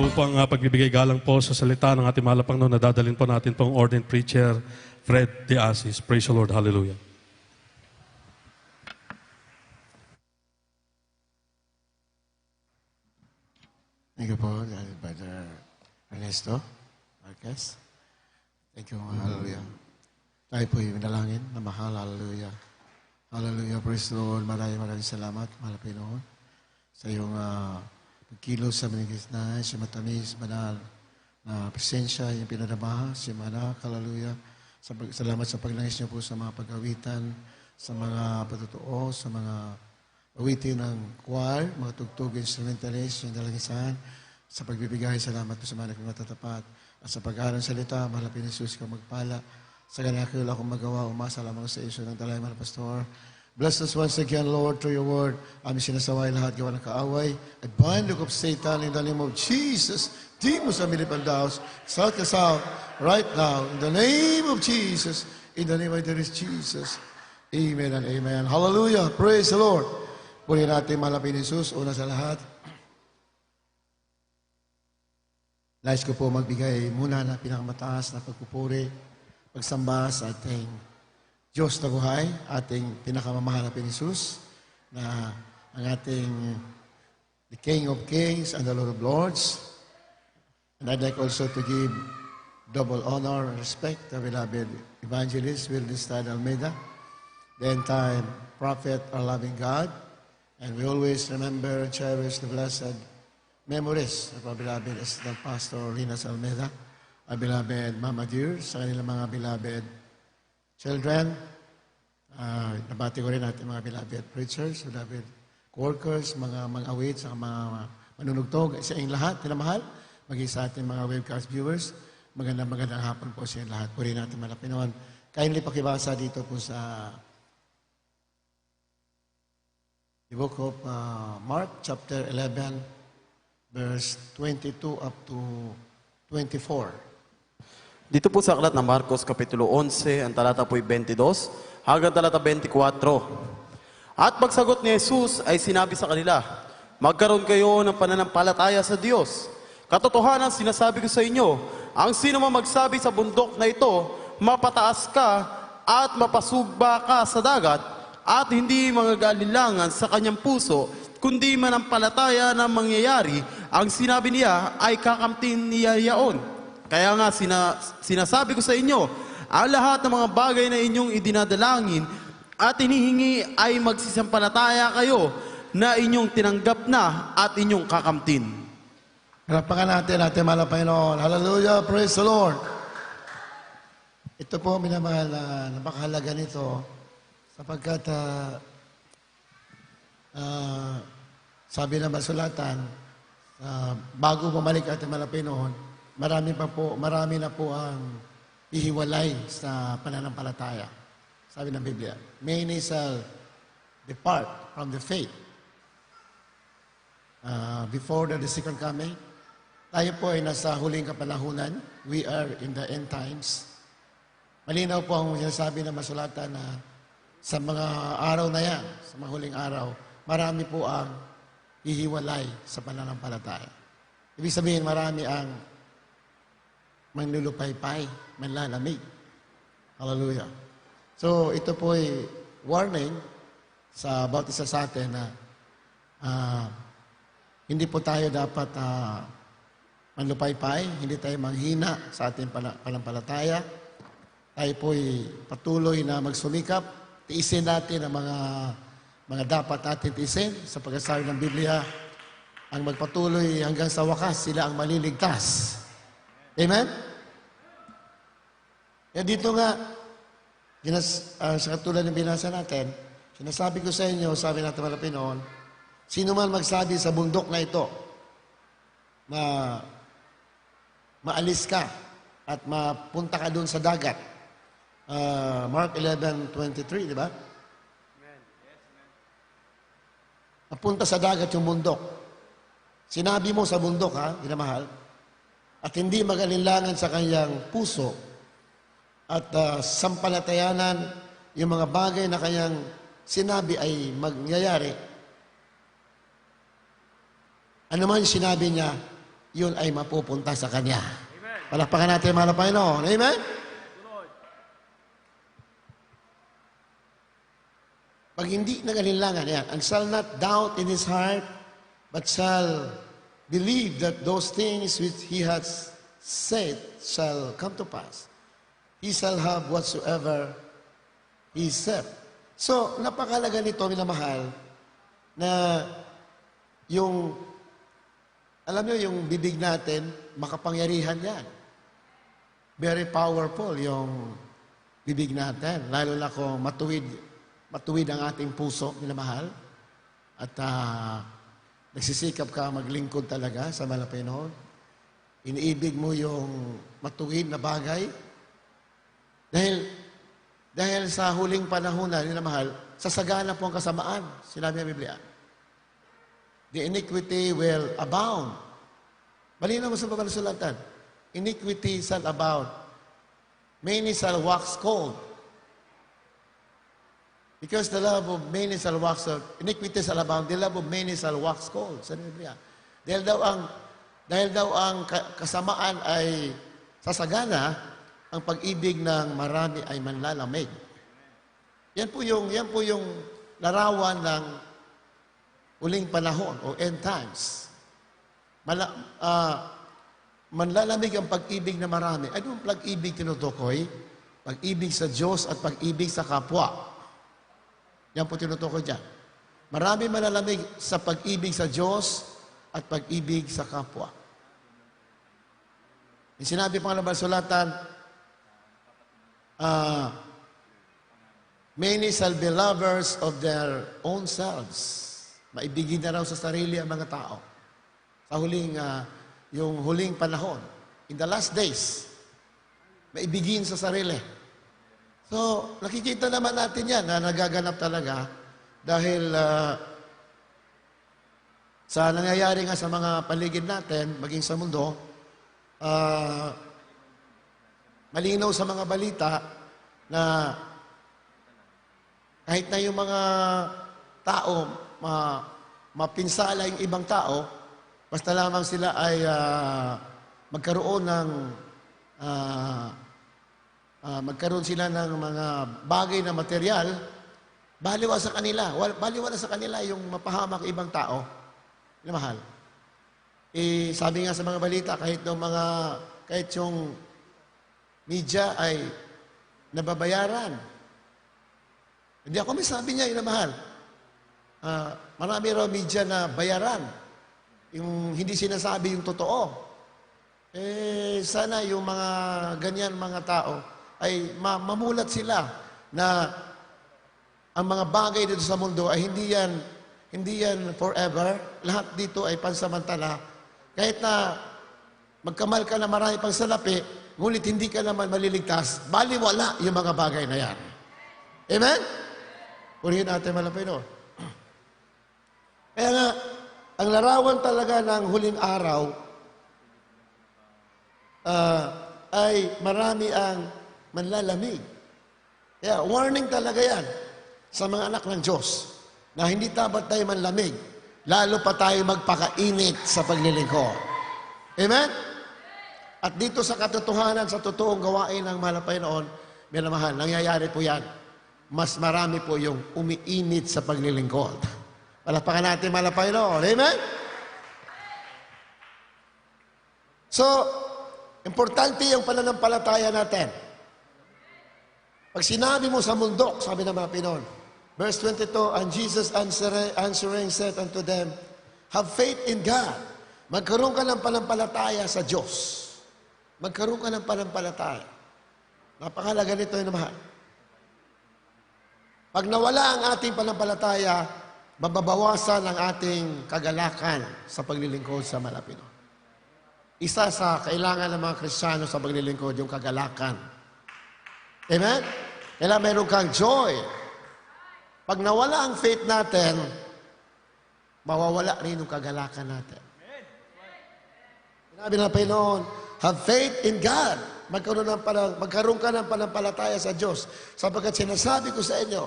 upang pagbibigay galang po sa salita ng ating mahal na Panginoon, nadadalhin po natin pong ordained preacher, Fred De Asis. Praise the Lord. Hallelujah. Thank you po, Brother Ernesto Marquez. Thank you, hallelujah. Tayo po yung dalangin na mahal, hallelujah. Hallelujah, praise the Lord. Maraming salamat, mahal na Panginoon, sa iyong pagkilos sa manigis na sa matamis, banal na presensya, yung pinadamaha, si Manak, hallelujah. Salamat sa paglangis niyo po sa mga pag-awitan, sa mga patutuo, sa mga awitin ng choir, mga tugtog, instrumentalist, yung dalangisan, sa pagbibigay, salamat po sa mga nagmamatapat, at sa pag-aaral salita, mahal na Jesus ka magpala, sa ganakil akong magawa, umasa lamang sa iso ng dalay, mahal pastor. Bless us once again, Lord, through your word. Aming sinasaway lahat, gawa ng kaaway. I bind the of Satan in the name of Jesus. Demons ang milipandaos, south to south, right now, in the name of Jesus, in the name of there is Jesus. Amen and amen. Hallelujah. Praise the Lord. Puri natin malapin ni Jesus, una sa lahat. Nais ko po magbigay muna na pinakamataas na pagpupuri, pagsamba sa ating Diyos na buhay, ating pinakamamahal na Jesus, na ang ating the King of Kings and the Lord of Lords. And I'd like also to give double honor and respect to beloved evangelist Wildenstein Almeida, the end-time prophet, our loving God. And we always remember and cherish the blessed memories of our beloved Assistant Pastor Linas Almeida, our beloved Mama Dear, sa kanilang mga beloved children. Nabati ko rin natin mga beloved preachers, beloved workers, mga awit, sa mga manunugtog, sa inyong lahat, tinamahal, maging sa ating mga webcast viewers. Magandang hapon po sa inyong lahat. Puri natin malapinoon. Kindly pakibasa dito po sa the book of Mark, chapter 11, verse 22 up to 24. Dito po sa aklat ng Marcos, Kapitulo 11, ang talata po'y 22, hanggang talata 24. At pagsagot ni Jesus ay sinabi sa kanila, magkaroon kayo ng pananampalataya sa Diyos. Katotohanan, sinasabi ko sa inyo, ang sino man magsabi sa bundok na ito, mapataas ka at mapasugba ka sa dagat, at hindi magagalinlangan sa kanyang puso, kundi manampalataya na mangyayari, ang sinabi niya ay kakamtin niya yaon. Kaya nga sinasabi ko sa inyo, ang lahat ng mga bagay na inyong idinadalangin at hinihingi ay magsisampalataya kayo na inyong tinanggap na at inyong kakamtin. Harapakan natin mahal na Panginoon. Hallelujah, praise the Lord. Ito po, minamahal na napakahalaga nito sapagkat sabi ng masulatan, bago bumalik ating mahal na Panginoon, marami na po ang ihiwalay sa pananampalataya. Sabi ng Biblia, many shall depart from the faith before the second coming. Tayo po ay nasa huling kapanahunan. We are in the end times. Malinaw po ang sinasabi ng masulatan na sa mga araw na yan, sa mga huling araw, marami po ang hihiwalay sa pananampalataya. Ibig sabihin, marami ang manlulupaypay, manlalamig. Hallelujah. So, ito po ay warning sa bawat isa sa atin na hindi po tayo dapat manlupaypay, hindi tayo manghina sa ating pananampalataya. Tayo po ay patuloy na magsumikap, tiisin natin ang mga dapat natin tiisin sa pagkasabi ng Biblia, ang magpatuloy hanggang sa wakas, sila ang maliligtas. Amen? Kaya dito nga, sa katulad ng binasa natin, sinasabi ko sa inyo, sabi natin malapit noon, sino man magsabi sa bundok na ito na maalis ka at mapunta ka doon sa dagat. Mark 11:23, di ba? Mapunta sa dagat yung bundok. Sinabi mo sa bundok, ginamahal, at hindi mag-alinlangan sa kanyang puso at sampalatayanan yung mga bagay na kanyang sinabi ay mangyayari. Ano man sinabi niya, yun ay mapupunta sa Kanya. Palakpakan natin, mahal na Panginoon. Amen? Pag hindi nag-alinlangan, yan, and shall not doubt in his heart, but shall believe that those things which he has said shall come to pass. He shall have whatsoever he said. So, napakalaga nito, minamahal, na yung, alam nyo, yung bibig natin, makapangyarihan yan. Very powerful yung bibig natin. Lalo na kung matuwid ang ating puso, minamahal. At nagsisikap ka maglingkod talaga sa Panginoon. Iniibig mo yung matuwid na bagay. Dahil sa huling panahon na, minamahal, sasagana po ang kasamaan. Sinabi ng Biblia. The iniquity will abound. Malinaw mo sa pabalusulatan. Iniquity shall abound. Many shall wax cold. Because the love of many shall wax cold. Iniquity shall abound. The love of many shall wax cold. Sa Biblia. Dahil daw ang kasamaan ay sasagana, ang pag-ibig ng marami ay manlalamig. Yan po yung larawan ng uling panahon o end times. Manlalamig ang pag-ibig na marami. Anong pag-ibig tinutukoy? Pag-ibig sa Diyos at pag-ibig sa kapwa. Yan po tinutukoy dyan. Marami malalamig sa pag-ibig sa Diyos at pag-ibig sa kapwa. Yung sinabi pang nabalsulatan, many shall be lovers of their own selves. Maibigin na raw sa sarili ang mga tao. Sa yung huling panahon, in the last days, maibigin sa sarili. So, nakikita naman natin yan na nagaganap talaga dahil sa nangyayari nga sa mga paligid natin, maging sa mundo, malinaw sa mga balita na kahit na yung mga tao mapinsala yung ibang tao, basta lamang sila ay magkaroon sila ng mga bagay na material, baliwala sa kanila yung mapahamak ibang tao. Mahal. Sabi nga sa mga balita, kahit yung media ay nababayaran. Hindi ako may sabi niya, yun na mahal. Marami raw media na bayaran. Yung hindi sinasabi yung totoo. Sana yung mga ganyan mga tao ay mamulat sila na ang mga bagay dito sa mundo ay hindi yan forever. Lahat dito ay pansamantala. Kahit na magkamal ka na marami pang salapi, ngunit hindi ka naman maliligtas, baliwala yung mga bagay na yan. Amen? Purihin natin malapay, no? Kaya nga, ang larawan talaga ng huling araw ay marami ang manlalamig. Kaya warning talaga yan sa mga anak ng Diyos na hindi dapat tayo manlamig, lalo pa tayo magpakainit sa paglilingkod. Amen? At dito sa katotohanan, sa totoong gawain ng mahal na Panginoon, minamahal, nangyayari po yan. Mas marami po yung umiinit sa paglilingkod. Palakpakan natin, mahal na Panginoon. Amen? So, importante yung pananampalataya natin. Pag sinabi mo sa mundok, sabi ng mga Pinoon, verse 22, and Jesus answering said unto them, have faith in God. Magkaroon ka ng panampalataya sa Diyos. Magkaroon ka ng panampalataya. Napakalaga nito yung mahal. Pag nawala ang ating panampalataya, mababawasan ang ating kagalakan sa paglilingkod sa Malapino. Isa sa kailangan ng mga Kristiyano sa paglilingkod, yung kagalakan. Amen? Kailangan meron kang joy. Pag nawala ang faith natin, mawawala rin yung kagalakan natin. Sinabi ng Panginoon, have faith in God. Magkaroon ka ng panampalataya sa Diyos. Sapagkat sinasabi ko sa inyo,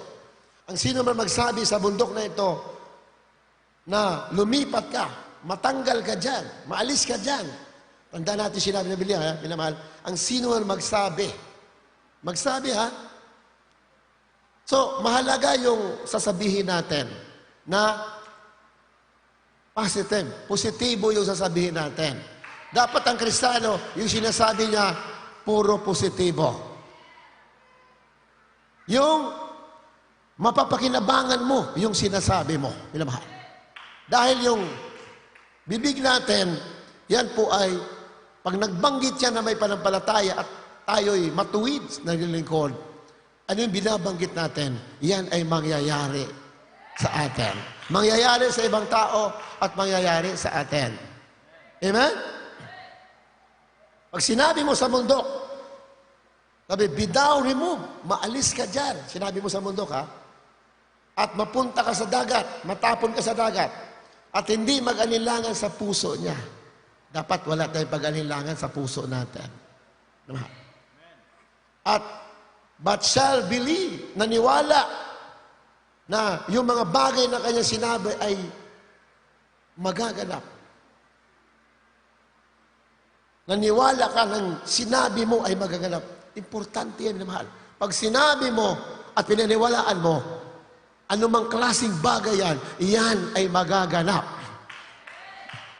ang sino man magsabi sa bundok na ito, na lumipat ka, matanggal ka dyan, maalis ka dyan. Tanda natin sinabi na Biblia, minamahal, ang sino man magsabi. Magsabi, ha? So, mahalaga yung sasabihin natin na positive. Positibo yung sasabihin natin. Dapat ang Kristiyano, yung sinasabi niya, puro positibo. Yung mapapakinabangan mo, yung sinasabi mo. Minamahal. Dahil yung bibig natin, yan po ay, pag nagbanggit yan na may panampalataya at tayo'y matuwid na naglilingkod, ano yung binabanggit natin? Yan ay mangyayari sa atin. Mangyayari sa ibang tao at mangyayari sa atin. Amen? Pag sinabi mo sa mundo, sabi, bidaw, remove, maalis ka dyan. Sinabi mo sa mundo ka, at mapunta ka sa dagat, matapon ka sa dagat, at hindi mag-anilangan sa puso niya. Dapat wala tayong pag-anilangan sa puso natin. At, but shall believe, naniwala na yung mga bagay na kanyang sinabi ay magaganap. Naniwala ka ng sinabi mo ay magaganap. Importante yan, mahal. Pag sinabi mo at pinaniwalaan mo, anumang klaseng bagay yan, yan ay magaganap.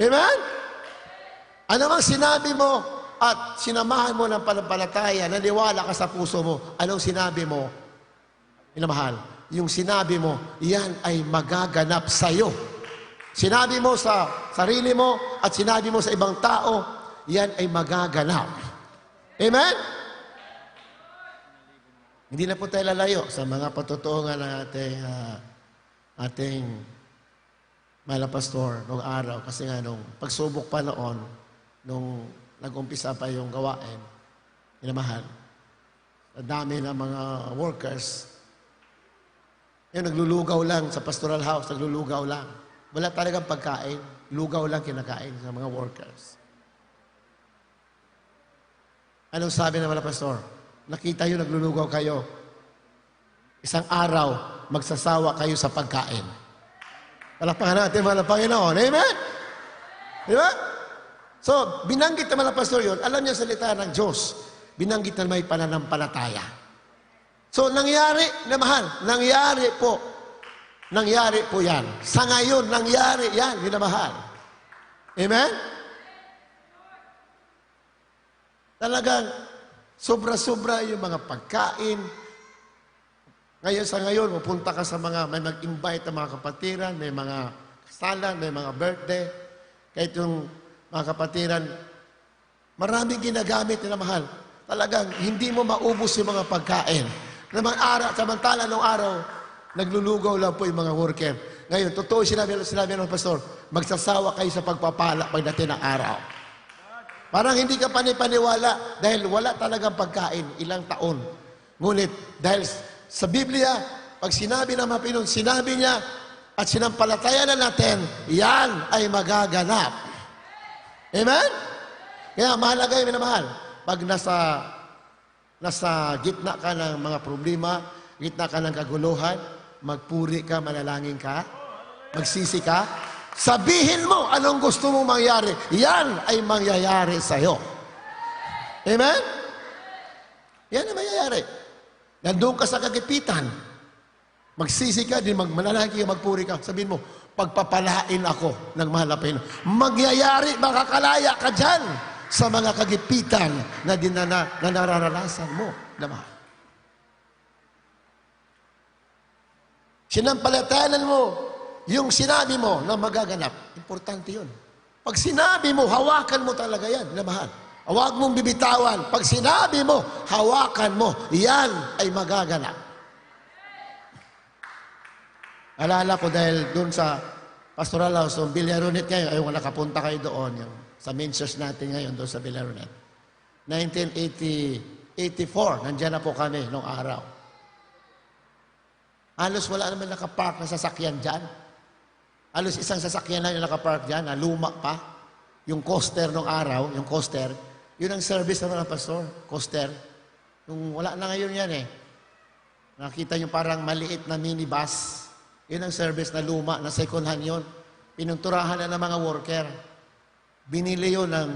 Amen? Anumang sinabi mo at sinamahan mo ng panampalataya, naniwala ka sa puso mo, anong sinabi mo? Minamahal, yung sinabi mo, yan ay magaganap sa iyo. Sinabi mo sa sarili mo at sinabi mo sa ibang tao, yan ay magaganap. Amen? Hindi na po tayo lalayo sa mga patutuungan ng ating mahal na pastor noong araw. Kasi nga nung pagsubok pa noon, nung nag-umpisa pa yung gawain, minamahal, sa dami ng mga workers, yung naglulugaw lang sa pastoral house, naglulugaw lang. Wala talagang pagkain, lugaw lang kinakain sa mga workers. Anong sabi ng mga pastor? Nakita nyo, naglulugaw kayo. Isang araw, magsasawa kayo sa pagkain. Palakpakan natin, mga Panginoon. Amen? Di ba? So, binanggit ng mga pastor yun, alam niya salita ng Diyos. Binanggit na may pananampalataya. So, nangyari na mahal. Nangyari po. Nangyari po yan. Sa ngayon, nangyari yan, minamahal. Amen? Talagang, sobra-sobra yung mga pagkain. Ngayon sa ngayon, pupunta ka sa mga, may mag-invite ng mga kapatiran, may mga kasalan, may mga birthday. Kahit yung mga kapatiran, maraming ginagamit na mahal. Talagang, hindi mo maubos yung mga pagkain. Namang araw, samantala nung araw, naglulugaw lang po yung mga worker. Ngayon, totoo sinabi ng pastor, magsasawa kayo sa pagpapala pagdating ng araw. Parang hindi ka panipaniwala dahil wala talagang pagkain, ilang taon. Ngunit dahil sa Biblia, pag sinabi ng mga Pinoy, sinabi niya at sinampalatayan na natin, yan ay magaganap. Amen? Kaya mahalaga yung minamahal. Pag nasa gitna ka ng mga problema, gitna ka ng kaguluhan, magpuri ka, manalangin ka, magsisi ka, sabihin mo anong gusto mong mangyari. Yan ay mangyayari sa'yo. Amen? Yan ay mangyayari. Nandun ka sa kagipitan, magsisi ka, din manalangin ka, magpuri ka, sabihin mo, pagpapalain ako ng mahal na Panginoon. Magyayari, makakalaya ka dyan sa mga kagipitan na nararanasan mo. Naman. Sinampalatayanan mo yung sinabi mo na magaganap. Importante yun. Pag sinabi mo, hawakan mo talaga yan, na mahal. Huwag mong bibitawan. Pag sinabi mo, hawakan mo, yan ay magaganap. Alala ko dahil doon sa Pastoral House, yung Villaronet ngayon, ayaw nakapunta kayo doon, yung, sa main church natin ngayon doon sa Villaronet. 1984, nandiyan na po kami nung araw. Halos wala naman nakapark na sasakyan dyan. Halos isang sasakyan na yung nakapark dyan, na luma pa. Yung coaster nung araw, yung coaster, yun ang service ng mga pastor, coaster. Yung wala na ngayon yan eh. Nakita yung parang maliit na minibus. Yun ang service na luma, na second hand yun. Pinunturahan na ng mga worker. Binili yun ng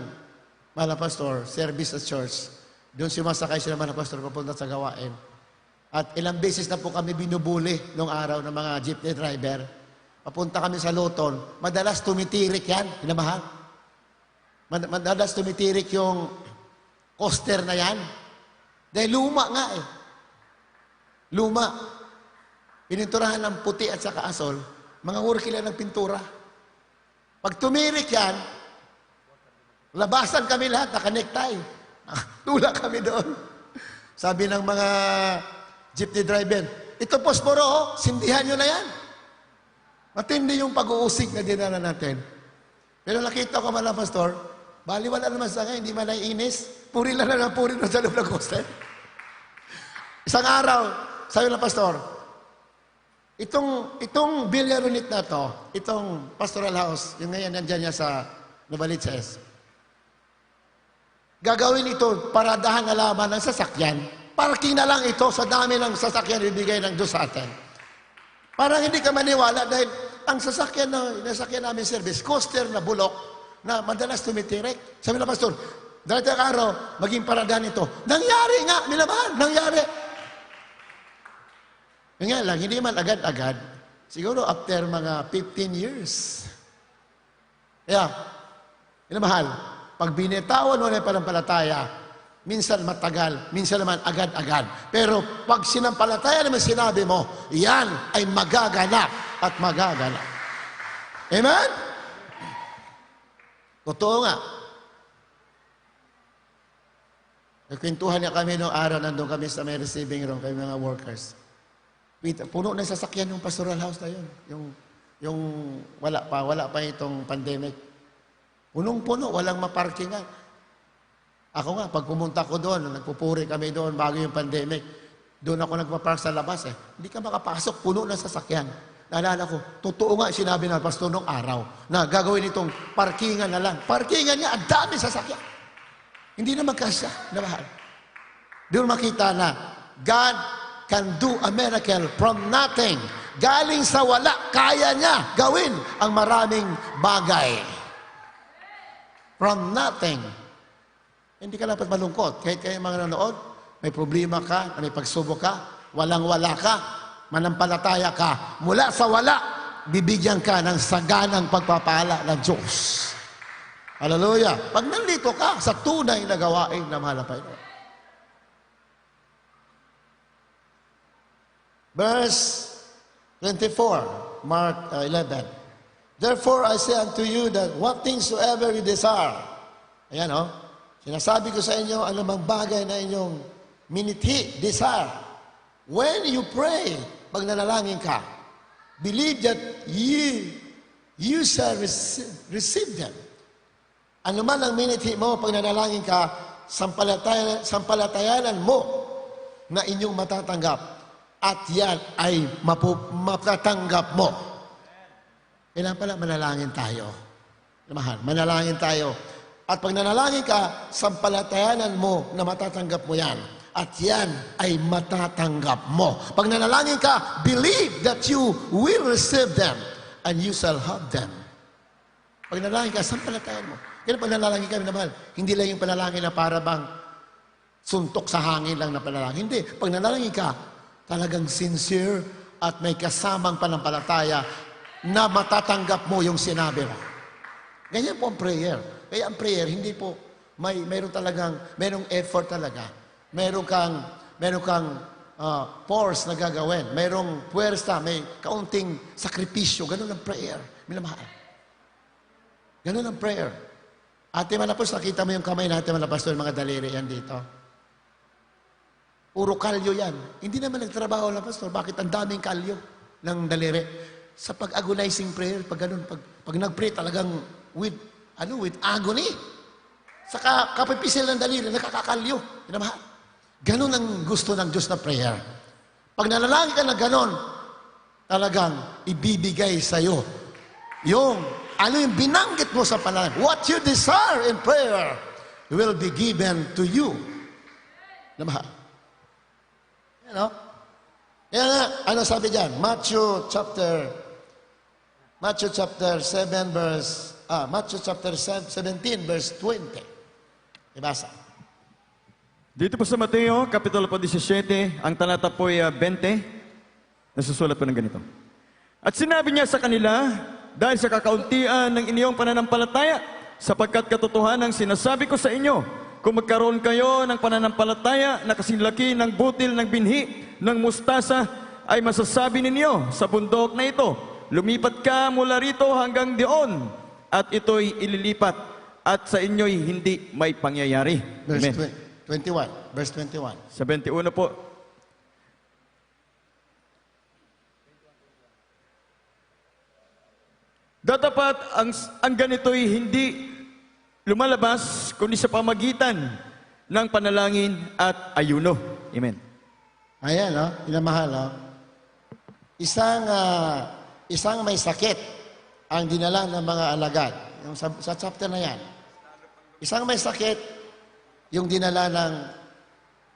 mga pastor, service at church. Doon sumasakay sila mga pastor papunta sa gawain. At ilang beses na po kami binubuli noong araw ng mga jeepney driver. Papunta kami sa Luton. Madalas tumitirik yan, pinamahal. Madalas tumitirik yung coaster na yan. Dahil luma nga eh. Luma. Pininturahan ng puti at saka asol, mga worker lang ng pintura. Pag tumirik yan, labasan kami lahat, naka-necktie. Tula kami doon. Sabi ng mga jeepney driver, ito posporo, sindihan nyo na yan. Matindi yung pag-uusig na dinala natin. Pero nakita ko mga pastor, baliwala naman sa akin, hindi man naiinis. Puri lang na puri na sa loob ng coaster. Isang araw, sabi ng pastor, itong billiard unit na to, itong pastoral house, yung ngayon nandyan niya sa Novaliches, gagawin ito para dahan na laman ng sasakyan. Parking na lang ito sa dami ng sasakyan ibigay ng Diyos sa atin. Parang hindi ka maniwala dahil ang sasakyan namin service, coaster na bulok na madalas tumitirik. Sabi na pastor, dahil ang araw, maging paradahan ito. Nangyari nga, minamahal, nangyari. Yung nga lang, hindi man agad-agad. Siguro after mga 15 years. Kaya, minamahal, pag binitawan mo na yung panampalataya, minsan matagal, minsan naman agad-agad. Pero pag sinampalataya naman sinabi mo, yan ay magaganap at magaganap. Amen? Totoo nga. Nagkwentuhan niya kami noong araw, nandun kami sa may receiving room, kami mga workers. Puno na sasakyan yung pastoral house na yun. Yung wala pa itong pandemic. Punong-puno, walang maparkingan. Ako nga, pag pumunta ko doon, nagpupuri kami doon bago yung pandemic, doon ako nagpapark sa labas eh. Hindi ka makapasok, puno na sasakyan. Naalala ko, totoo nga sinabi ng pastor noong araw na gagawin itong parkingan na lang. Parkingan niya, ang dami sasakyan. Hindi na magkasya, na mahal. Doon makita na God can do a miracle from nothing. Galing sa wala, kaya niya gawin ang maraming bagay. From nothing. Hindi ka dapat malungkot. Kahit kayo mga nanood, may problema ka, may pagsubok ka, walang-wala ka, manampalataya ka. Mula sa wala, bibigyan ka ng saganang pagpapala ng Diyos. Hallelujah. Pag nandito ka sa tunay na gawain na mahal na Panginoon. Verse 24, Mark 11. Therefore I say unto you that what things soever you desire. Ayan o. Sinasabi ko sa inyo, anumang bagay na inyong minithi, desire. When you pray, pag nanalangin ka, believe that you shall receive them. Ano man ang minithi mo, pag nanalangin ka, sampalatayanan mo na inyong matatanggap. At yan ay matatanggap mo. Kailangan pala manalangin tayo. Mahal, manalangin tayo. At pag nanalangin ka, sampalatayanan mo na matatanggap mo yan. At yan ay matatanggap mo. Pag nanalangin ka, believe that you will receive them and you shall have them. Pag nanalangin ka, sampalatayan mo. Kaya pag nanalangin ka, minamahal, hindi lang yung panalangin na para bang suntok sa hangin lang na panalangin. Hindi. Pag nanalangin ka, talagang sincere at may kasamang panampalataya na matatanggap mo yung sinabi mo. Ganyan po ang prayer. Kaya ang prayer, hindi po, mayroong effort talaga. Meron kang force na gagawin. Mayroong puwersa, may kaunting sakripisyo. Ganun ang prayer. Minamahal. Ganun ang prayer. Ate Manapos, nakita mo yung kamay natin Manapos, yung mga daliri yan dito. Puro kalyo yan. Hindi naman nagtrabaho lang, Pastor. Bakit ang daming kalyo ng daliri? Sa pag-agonizing prayer, pag nag-pray talagang with agony. Sa kapipisil ng daliri, nakakakalyo. Pinamahal. Ganon ang gusto ng Diyos na prayer. Pag nanalangin ka na ganon, talagang ibibigay sa'yo yung yung binanggit mo sa panalangin. What you desire in prayer will be given to you. Namahal. Kaya nga, ano sabi dyan? Matthew chapter Matthew chapter 17, verse 20. Ibasa. Dito po sa Mateo, Kapitulo po 17, ang talata po ay 20, nasusulat po ng ganito. At sinabi niya sa kanila, dahil sa kakauntian ng inyong pananampalataya, sapagkat katotohanan ang sinasabi ko sa inyo, kung magkaroon kayo ng pananampalataya na kasinlaki ng butil ng binhi ng mustasa, ay masasabi ninyo sa bundok na ito, lumipat ka mula rito hanggang dion, at ito'y ililipat, at sa inyo'y hindi may pangyayari. Verse Amen. 21. Verse 21. Sa 21 po. Datapat ang ganito'y hindi lumalabas kundi sa pamagitan ng panalangin at ayuno. Amen. Ayan, no? Inamahal, no? Isang may sakit ang dinala ng mga alagad. Yung sa chapter na yan. Isang may sakit, yung dinala ng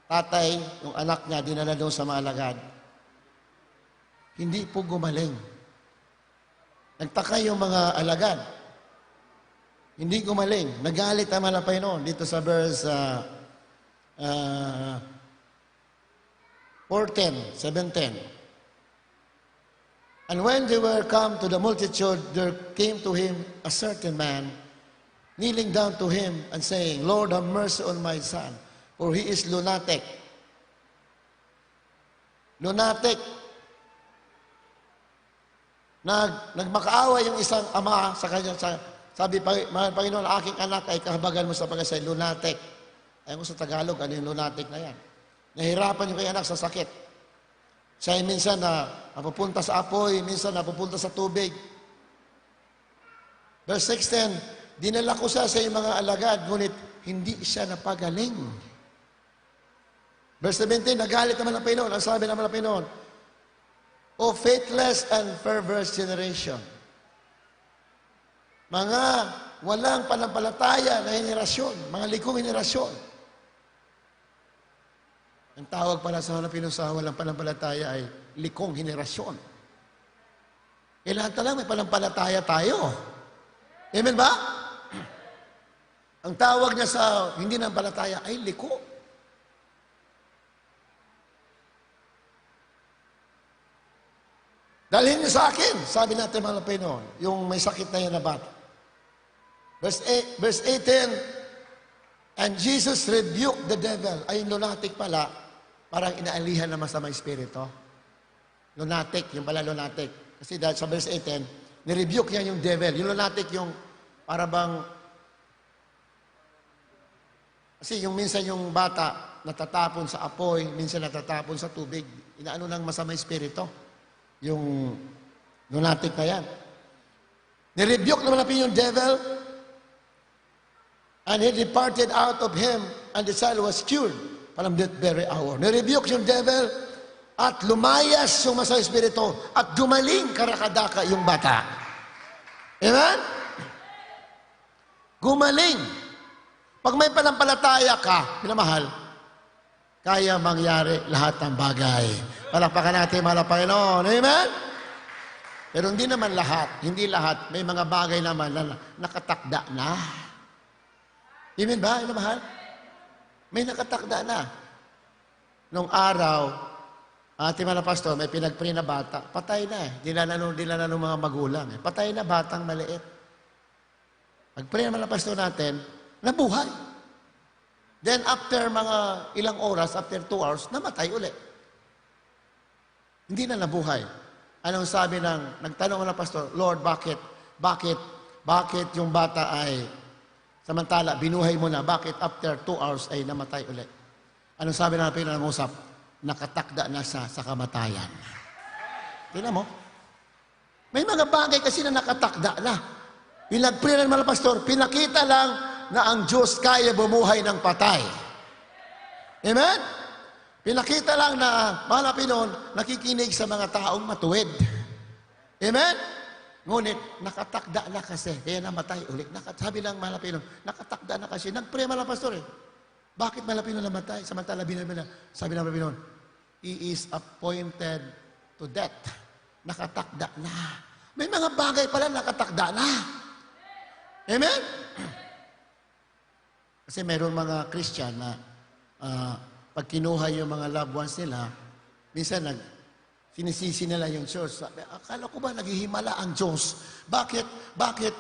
tatay, yung anak niya, dinala doon sa mga alagad. Hindi po gumaling. Nagtaka yung mga alagad. Hindi gumaling. Nagalit ang mga Panginoon dito sa verse 4:10, 7:10. And when they were come to the multitude, there came to him a certain man, kneeling down to him and saying, Lord, have mercy on my son, for he is lunatic. Lunatic. Nagmakaawa yung isang ama sa kanya. Sabi, Panginoon, aking anak ay kahabagan mo sa pagkasay, lunatic. Ayaw mo sa Tagalog, ano yung lunatic na yan? Nahirapan yung kay anak sa sakit. Siya ay minsan napupunta sa apoy, minsan napupunta sa tubig. Verse 16, dinala ko siya sa iyong mga alagad, ngunit hindi siya napagaling. Verse 17, nagalit naman ang Panginoon. Ang sabi naman ng Panginoon, O faithless and perverse generation, mga walang panampalataya na henerasyon, mga likong henerasyon. Ang tawag pala sa Pilipino sa walang panampalataya ay likong henerasyon. Lahat na lang may panampalataya tayo. Amen ba? Ang tawag niya sa hindi nampalataya ay liko. Dalhin niyo sa akin, sabi natin mga Pinoy, yung may sakit na yan na bata. Verse 18, and Jesus rebuked the devil. Ay, lunatic pala, parang inaalihan na masamang espiritu. Lunatic, yung pala lunatic. Kasi dahil sa verse 18, nirebuke niya yung devil. Yung lunatic, yung para bang, kasi yung minsan yung bata natatapon sa apoy, minsan natatapon sa tubig. Inaano ng masamang espiritu. Yung lunatic na yan. Nirebuke naman natin yung devil, and he departed out of him, and the child was cured from that very hour. Nirebuke yung devil, at lumayas yung masamang espiritu, at gumaling karakadaka yung bata. Amen? Gumaling. Pag may panampalataya ka, minamahal, kaya mangyari lahat ng bagay. Palakpakan natin, mahal na Panginoon. Amen? Pero hindi naman lahat. Hindi lahat. May mga bagay naman na nakatakda na. Amen ba? Ano, mahal? May nakatakda na. Nung araw, ating mga pastor, may pinagpray na bata. Patay na eh. Dinala ng mga magulang. Patay na batang maliit. Pagpray naman na pastor natin, nabuhay. Then after mga ilang oras, after 2 hours, namatay ulit. Hindi na nabuhay. Anong sabi nagtanong na pastor, Lord, bakit yung bata ay, samantala, binuhay mo na, bakit after 2 hours ay namatay ulit? Anong sabi na pinangusap? Nakatakda na sa kamatayan. Tingnan mo. May mga bagay kasi na nakatakda na. Pinag-pray ng mga pastor, pinakita lang na ang Diyos kaya bumuhay ng patay. Amen? Pinakita lang na, mahal na Pinoon, nakikinig sa mga taong matuwid. Amen? Ngunit, nakatakda na kasi, kaya namatay ulit. Sabi lang, mahal na Pinoon, nakatakda na kasi. Nag-pray, mahal na pastor eh. Bakit mahal na Pinoon namatay? Samantala, sabi ng Pinoon, he is appointed to death. Nakatakda na. May mga bagay pala nakatakda na. Amen? Kasi mayroon mga Christian na pag kinuha yung mga loved ones nila, minsan sinisisi nila yung Diyos. Sabi, akala ko ba naghihimala ang Diyos? Bakit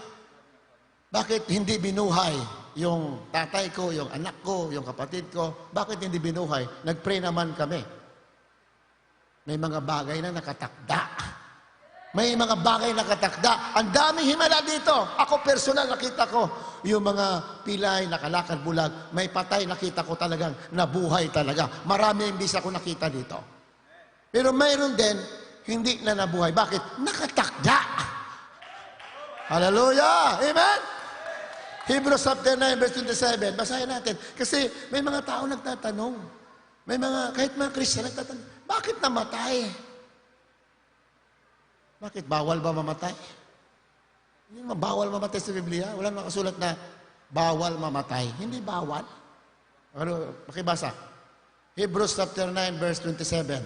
hindi binuhay yung tatay ko, yung anak ko, yung kapatid ko? Bakit hindi binuhay? Nag-pray naman kami. May mga bagay na nakatakda. May mga bagay na nakatakda. Ang daming himala dito. Ako personal nakita ko yung mga pilay, nakalakad bulag. May patay nakita ko talagang nabuhay talaga. Marami imbis ako nakita dito. Pero mayroon din hindi na nabuhay. Bakit? Nakatakda. Hallelujah! Amen? Hebrews chapter 9, verse 27. Basahin natin. Kasi may mga tao nagtatanong. May mga, kahit mga Christian nagtatanong, bakit namatay? Bakit? Bawal ba mamatay? Hindi naman bawal mamatay sa Biblia. Wala nakasulat na bawal mamatay. Hindi bawal. Ano, pakibasa. Hebrews chapter 9, verse 27.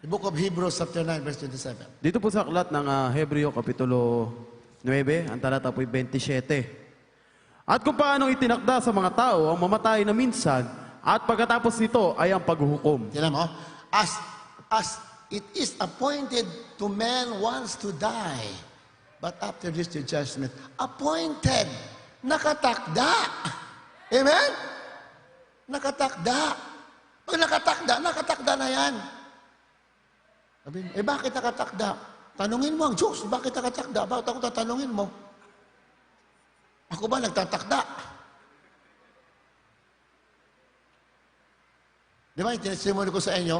The book of Hebrews chapter 9, verse 27. Dito po sa aklat ng Hebreo Kapitulo 9, ang talata po'y 27. At kung paano itinakda sa mga tao ang mamatay na minsan, at pagkatapos nito ay ang paghuhukom. Tignan mo, as it is appointed to man once to die, but after this the judgment. Appointed. Nakatakda. Amen? Nakatakda. Pag nakatakda na yan. Sabi, bakit nakatakda? Tanungin mo ang Diyos, bakit nakatakda? Bakit ako tatanungin mo? Ako ba nagtatakda? Di ba, tinisimuli ko sa inyo,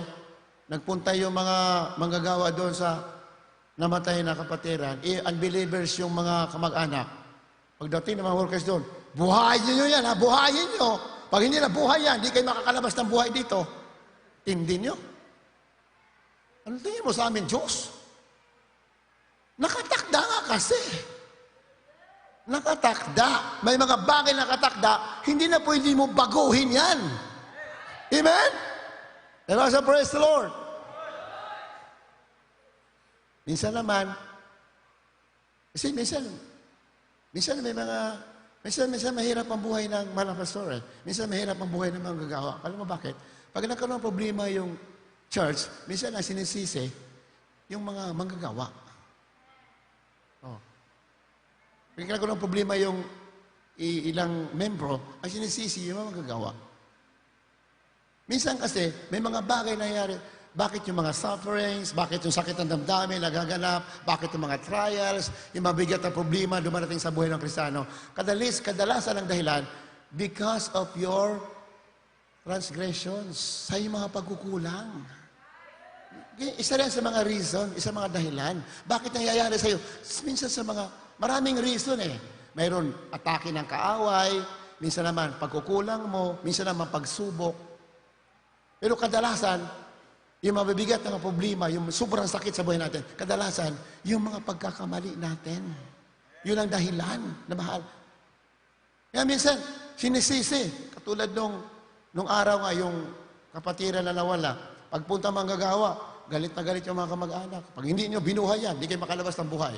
nagpunta yung mga manggagawa doon sa namatay na kapatiran, unbelievers yung mga kamag-anak. Pagdating ng mga workers doon, buhayin nyo yan, ha? Buhayin nyo. Pag hindi na buhay yan, hindi kayo makakalabas ng buhay dito. Tindi nyo. Ano tingin mo sa amin, Diyos? Nakatakda nga kasi. Nakatakda. May mga bagay nakatakda, hindi na pwede mo baguhin yan. Amen? And also, praise the Lord. Minsan naman, kasi minsan mahirap ang buhay ng mga pastor. Minsan mahirap ang buhay ng mga gagawa. Alam mo bakit? Pag nagkaroon ng problema yung church, minsan ang sinisisi yung mga manggagawa. Oh. Pag nagkaroon ng problema yung ilang membro, ang sinisisi yung mga manggagawa. Minsan kasi, may mga bagay na nangyari. Bakit yung mga sufferings, bakit yung sakit ng damdamin nagaganap, bakit yung mga trials, yung mabigat na problema dumarating sa buhay ng Kristiyano. Kadalasan ang dahilan, because of your transgressions, sa iyong mga pagkukulang. Isa rin sa mga reason, isa mga dahilan. Bakit nangyayari sa iyo? Minsan sa mga, maraming reason eh. Mayroon atake ng kaaway, minsan naman pagkukulang mo, minsan naman pagsubok. Pero kadalasan, yung mabibigat na problema, yung sobrang sakit sa buhay natin, kadalasan, yung mga pagkakamali natin. Yun ang dahilan na mahal. Kaya minsan, sinisisi. Katulad nung araw nga, yung kapatiran na nawala. Pagpunta manggagawa, galit na galit yung mga kamag-anak. Pag hindi nyo binuhay yan, hindi kayo makalabas ng buhay.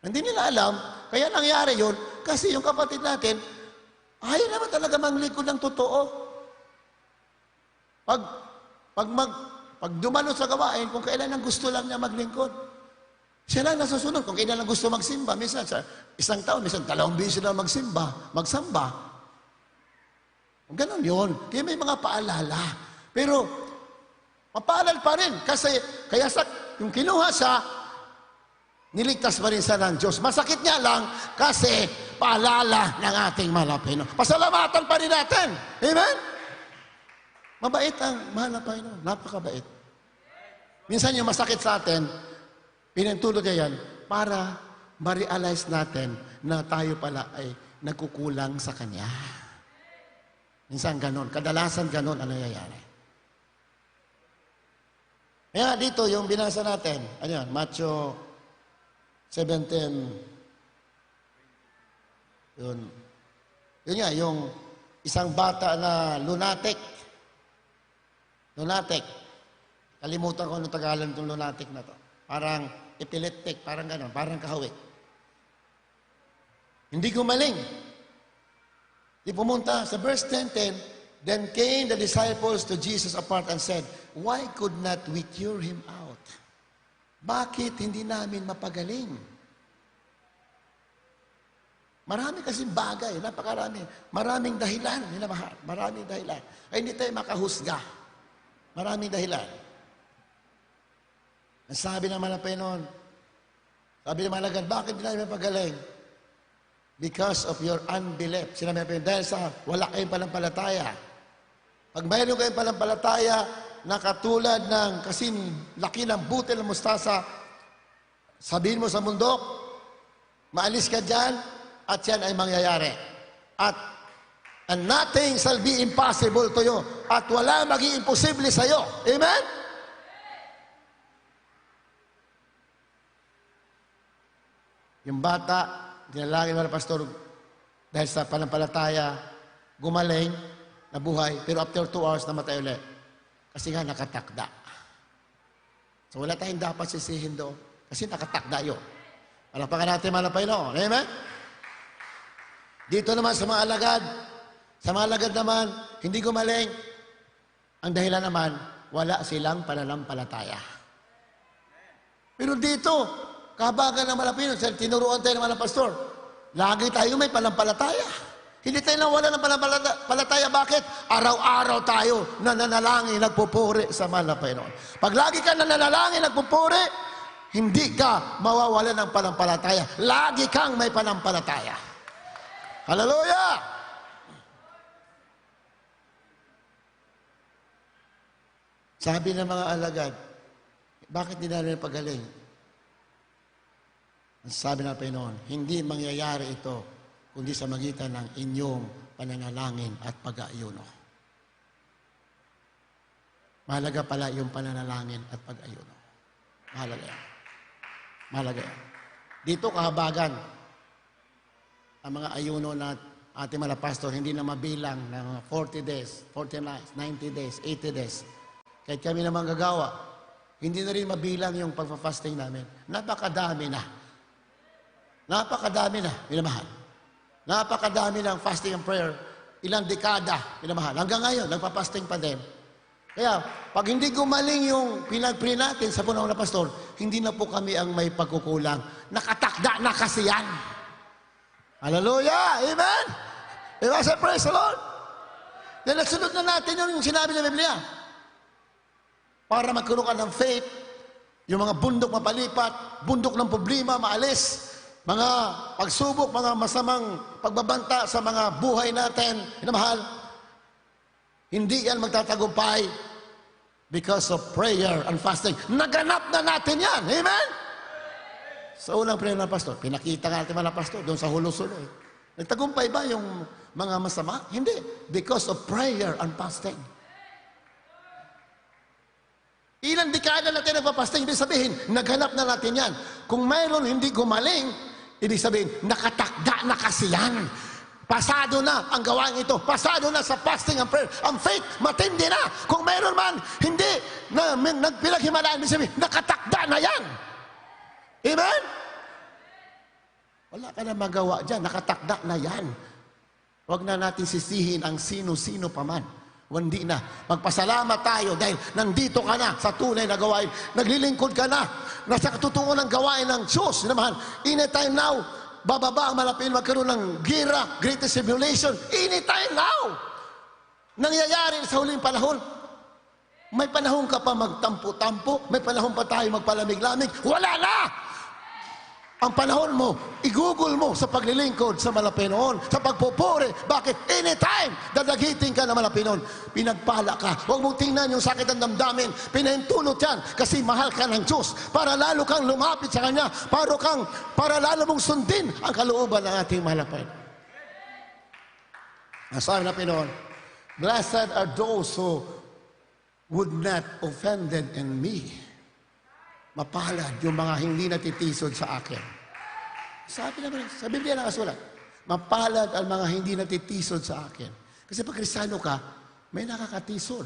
Hindi nila alam, kaya nangyari yun, kasi yung kapatid natin, ayaw naman talaga manglingkod ng totoo. Pag dumalo sa gawain, kung kailan ang gusto lang niya maglingkod, siya lang nasusunod. Kung kailan lang gusto magsimba, minsan sa isang taon, minsan 2 beses na magsamba. Ganon yun. Kaya may mga paalala. Pero, mapaalal pa rin. Kasi, kaya yung kinuha siya, niligtas pa rin siya ng Diyos. Masakit niya lang kasi paalala ng ating malapino. Pasalamatan pa rin natin. Amen? Mabait ang mahal na Panginoon. Napakabait. Minsan yung masakit sa atin, pinintulot niya yan para ma-realize natin na tayo pala ay nagkukulang sa Kanya. Minsan ganon. Kadalasan ganon ang nangyayari. Kaya dito yung binasa natin, ano yan, Matthew 17. Yun nga, yung isang bata na lunatic. Kalimutan ko anong Tagalog ng lunatic na to. Parang epileptic, parang gano'n, parang kahawig. Hindi gumaling. Di pumunta sa verse 10:10, then came the disciples to Jesus apart and said, why could not we cure him out? Bakit hindi namin mapagaling? Marami kasing bagay, napakarami. Maraming dahilan, minamahal. Maraming dahilan. Ay hindi tayo makahusga. Maraming dahilan. Ang sabi ng mga Panginoon, sabi ng mga alagad, bakit hindi namin mapagaling? Because of your unbelief. Sinabi ng Panginoon, dahil sa wala kayong panampalataya. Pag mayroon kayong panampalataya na katulad ng kasing laki ng butil ng mustasa, sabihin mo sa bundok, maalis ka dyan, at yan ay mangyayari. And nothing shall be impossible to you. At wala maging imposible sa iyo. Amen? Yung bata, dinalangin mo na pastor, dahil sa panampalataya, gumaling, nabuhay, pero after 2 hours, namatay ulit. Kasi nga nakatakda. So wala tayong dapat sisihin doon. Kasi nakatakda yun. Palapakan natin mga Panginoon. Amen? Dito naman sa mga alagad naman, hindi gumaling. Ang dahilan naman, wala silang pananampalataya. Pero dito, kahabagan ng mga Pinoy, tinuruan tayo ng mga pastor, lagi tayo may panampalataya. Hindi tayo nawala ng panampalataya. Bakit? Araw-araw tayo nananalangin, nagpupuri sa mga Pinoy. Pag lagi ka nananalangin, nagpupuri, hindi ka mawawala ng panampalataya. Lagi kang may panampalataya. Hallelujah! Sabi ng mga alagad, bakit hindi namin pagaling? Ang sabi ng Panginoon, hindi mangyayari ito kundi sa magitan ng inyong pananalangin at pag-aayuno. Mahalaga pala yung pananalangin at pag-aayuno. Mahalaga yan. Mahalaga yan. Dito kahabagan, ang mga ayuno na ating mga pastor, hindi na mabilang ng 40 days, 40 nights, 90 days, 80 days. Kahit kami naman gagawa, hindi na rin mabilang yung pagpa-fasting namin. Napakadami na. Napakadami na, minamahal. Napakadami ng fasting and prayer. Ilang dekada, minamahal. Hanggang ngayon, nagpa-fasting pa din. Kaya, pag hindi gumaling yung pinag-pray natin sa punong na pastor, hindi na po kami ang may pagkukulang. Nakatakda na kasi yan. Hallelujah! Amen! Diba sa praise the Lord? Then nagsunod na natin yung sinabi ng Biblia. Para magkaroon ka ng faith, yung mga bundok mapalipat, bundok ng problema maalis, mga pagsubok, mga masamang pagbabanta sa mga buhay natin, hinamahal, hindi yan magtatagumpay because of prayer and fasting. Naganap na natin yan. Amen? Sa unang prayer ng pastor, pinakita nga natin mga pastor doon sa hulo-sulo. Nagtagumpay ba yung mga masama? Hindi. Because of prayer and fasting. Ilang dekada natin nagpa-fasting, ibig sabihin, naghanap na natin yan. Kung mayroon hindi gumaling, ibig sabihin, nakatakda na kasi yan. Pasado na ang gawain ito. Pasado na sa fasting and prayer. Ang faith, matindi na. Kung mayroon man, hindi na nagpilaghimalaan, ibig sabihin, nakatakda na yan. Amen? Wala ka na magawa dyan. Nakatakda na yan. Huwag na natin sisihin ang sino-sino pa man. Hindi na. Magpasalamat tayo dahil nandito ka na sa tunay na gawain. Naglilingkod ka na. Nasa katutungo ng gawain ng Diyos. Anytime now, bababa ang malapin, magkaroon ng gira, greatest tribulation. Anytime now. Nangyayari sa huling panahon. May panahon ka pa magtampo-tampo. May panahon pa tayo magpalamig-lamig. Wala na! Ang panahon mo, igugol mo sa paglilingkod sa Malapinoon, sa pagpupuri. Bakit? Anytime, dadagitin ka na Malapinoon. Pinagpala ka. Huwag mong tingnan yung sakit ng damdamin. Pinahintulot yan kasi mahal ka ng Diyos. Para lalo kang lumapit sa Kanya. Para lalo mong sundin ang kalooban ng ating Malapinoon. Ang sabi ng Pinoon, blessed are those who would not offended in me. Mapalad yung mga hindi natitisod sa akin. Sabi naman, sa Biblia nakasulat, mapalad ang mga hindi natitisod sa akin. Kasi pag Kristiyano ka, may nakakatisod.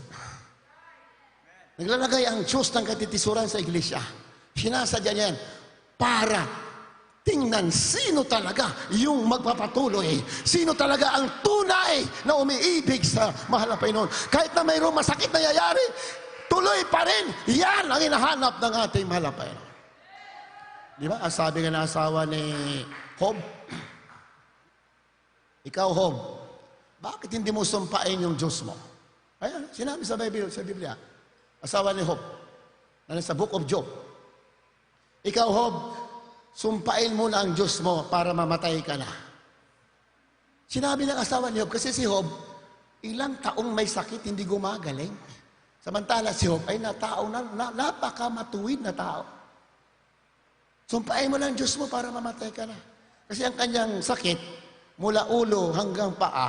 Naglalagay ang Diyos ng katitisuran sa iglesia. Sinasadya niya yan para tingnan sino talaga yung magpapatuloy. Sino talaga ang tunay na umiibig sa mahal na Panginoon. Kahit na mayroong masakit na yayari, tuloy pa rin. Yan ang hinahanap ng ating mahal na Panginoon. Di ba? Ang sabi nga ng asawa ni Job, ikaw, Job, bakit hindi mo sumpain yung Diyos mo? Ayan, sinabi sa Biblia, asawa ni Job, na sa Book of Job. Ikaw, Job, sumpain mo na ang Diyos mo para mamatay ka na. Sinabi ng asawa ni Job, kasi si Job, ilang taong may sakit, hindi gumagaling. Samantala si Job ay napakamatuwid na tao. Sumpain mo na ang Diyos mo para mamatay ka na. Kasi ang kanyang sakit, mula ulo hanggang paa,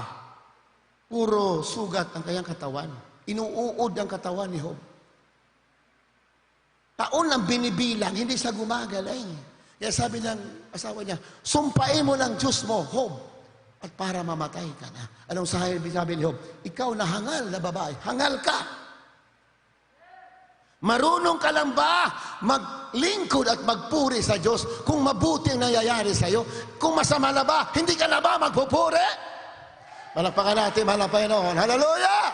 puro sugat ang kanyang katawan. Inuuod ang katawan ni Job. Taon ang binibilang, hindi siya gumagaling. Kaya sabi ng asawa niya, sumpain mo ng Diyos mo, Job, at para mamatay ka na. Anong sabi ni Job? Ikaw na hangal na babae, hangal ka. Marunong ka lang ba maglingkod at magpuri sa Diyos kung mabuti ang nangyayari sa iyo? Kung masama na ba, hindi ka na ba magpupuri? Palakpakan natin, mahal na Panginoon. Hallelujah!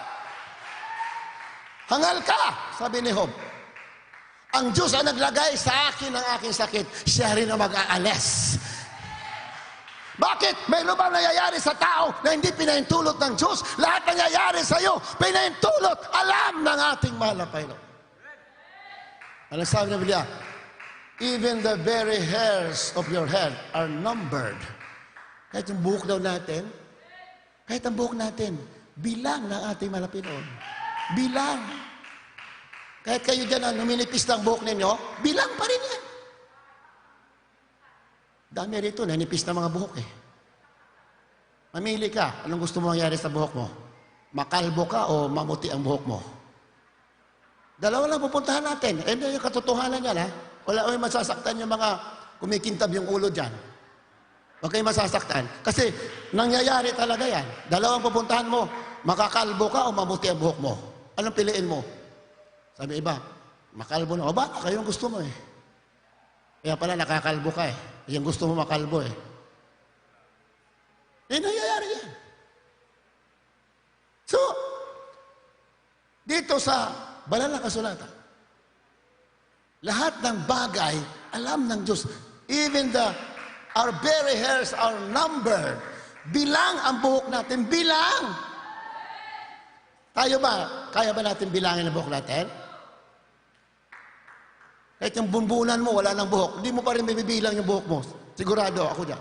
Hangal ka, sabi ni Job. Ang Diyos ang naglagay sa akin ng aking sakit, siya rin ang mag-aalis. Bakit? Mayroon bang nangyayari sa tao na hindi pinahintulot ng Diyos? Lahat nangyayari sa iyo, pinahintulot, alam ng ating mahal na Panginoon. Ano sabi ng Biblia? Even the very hairs of your head are numbered. Kahit yung buhok daw natin, kahit ang buhok natin, bilang ng ating mahal na Panginoon. Bilang. Kahit kayo dyan na numinipis ng buhok ninyo, bilang pa rin yan. Dami rito, nanipis na mga buhok eh. Mamili ka, anong gusto mo mangyari sa buhok mo? Makalbo ka o mamuti ang buhok mo? Dalawa lang pupuntahan natin. Eh, yung katotohanan yan, ha? Wala kayong masasaktan yung mga kumikintab yung ulo dyan. Huwag kayong masasaktan. Kasi nangyayari talaga yan. Dalawang pupuntahan mo, makakalbo ka o mamuti ang buhok mo. Anong piliin mo? Sabi iba, makalbo na. O ba, kayong gusto mo eh. Kaya pala nakakalbo ka eh. Yung gusto mo makalbo eh. Eh, nangyayari yan. So, dito sa banal na kasulatan, lahat ng bagay, alam ng Diyos. Even our very hairs are numbered. Bilang ang buhok natin. Bilang! Tayo ba? Kaya ba natin bilangin ang buhok natin? Kahit yung bumbunan mo, wala ng buhok, hindi mo pa rin bibilang yung buhok mo. Sigurado, ako dyan.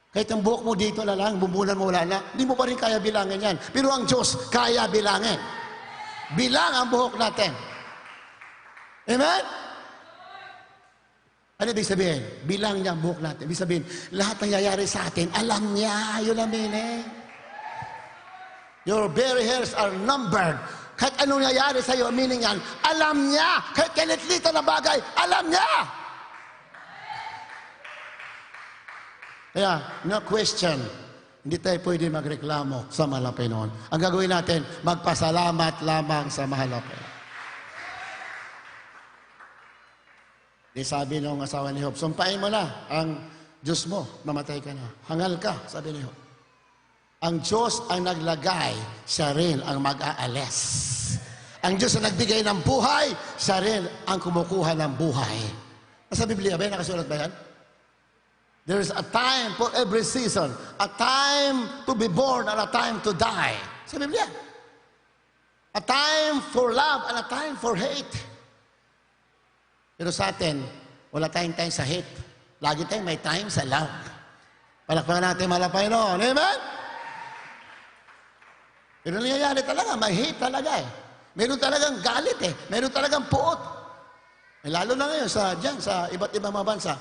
Kahit ang buhok mo dito na lang, bumbunan mo wala na, hindi mo pa rin kaya bilangin yan. Pero ang Diyos, kaya bilangin. Bilang ang buhok natin. Amen? Ano ibig sabihin? Bilang niya ang buhok natin. Ibig sabihin, lahat ng nangyayari sa atin, alam niya. Yun ang meaning. Your very hairs are numbered. Kahit anong nangyayari sa iyo, meaning yan, alam niya. Kahit kalitlita na bagay, alam niya. Kaya, no question. Hindi tayo pwede magreklamo sa mahal na Panginoon. Ang gagawin natin, magpasalamat lamang sa mahal na Panginoon. Di sabi nung asawa ni Job, sumpain mo na ang Diyos mo, mamatay ka na. Hangal ka, sabi ni Job. Ang Diyos ang naglagay, siya rin ang mag-aalis. Ang Diyos ang nagbigay ng buhay, siya rin ang kumukuha ng buhay. Nasa Biblia ba yan? Nakasulat ba yan? There is a time for every season. A time to be born and a time to die. Sa Biblia. A time for love and a time for hate. Pero sa atin, wala tayong time sa hate. Lagi tayong may time sa love. Palakpakan natin mahal na Panginoon. Amen? Pero nangyayari talaga, may hate talaga eh. Meron talagang galit eh. Meron talagang puot. Eh, lalo na ngayon dyan, sa iba't ibang mga bansa.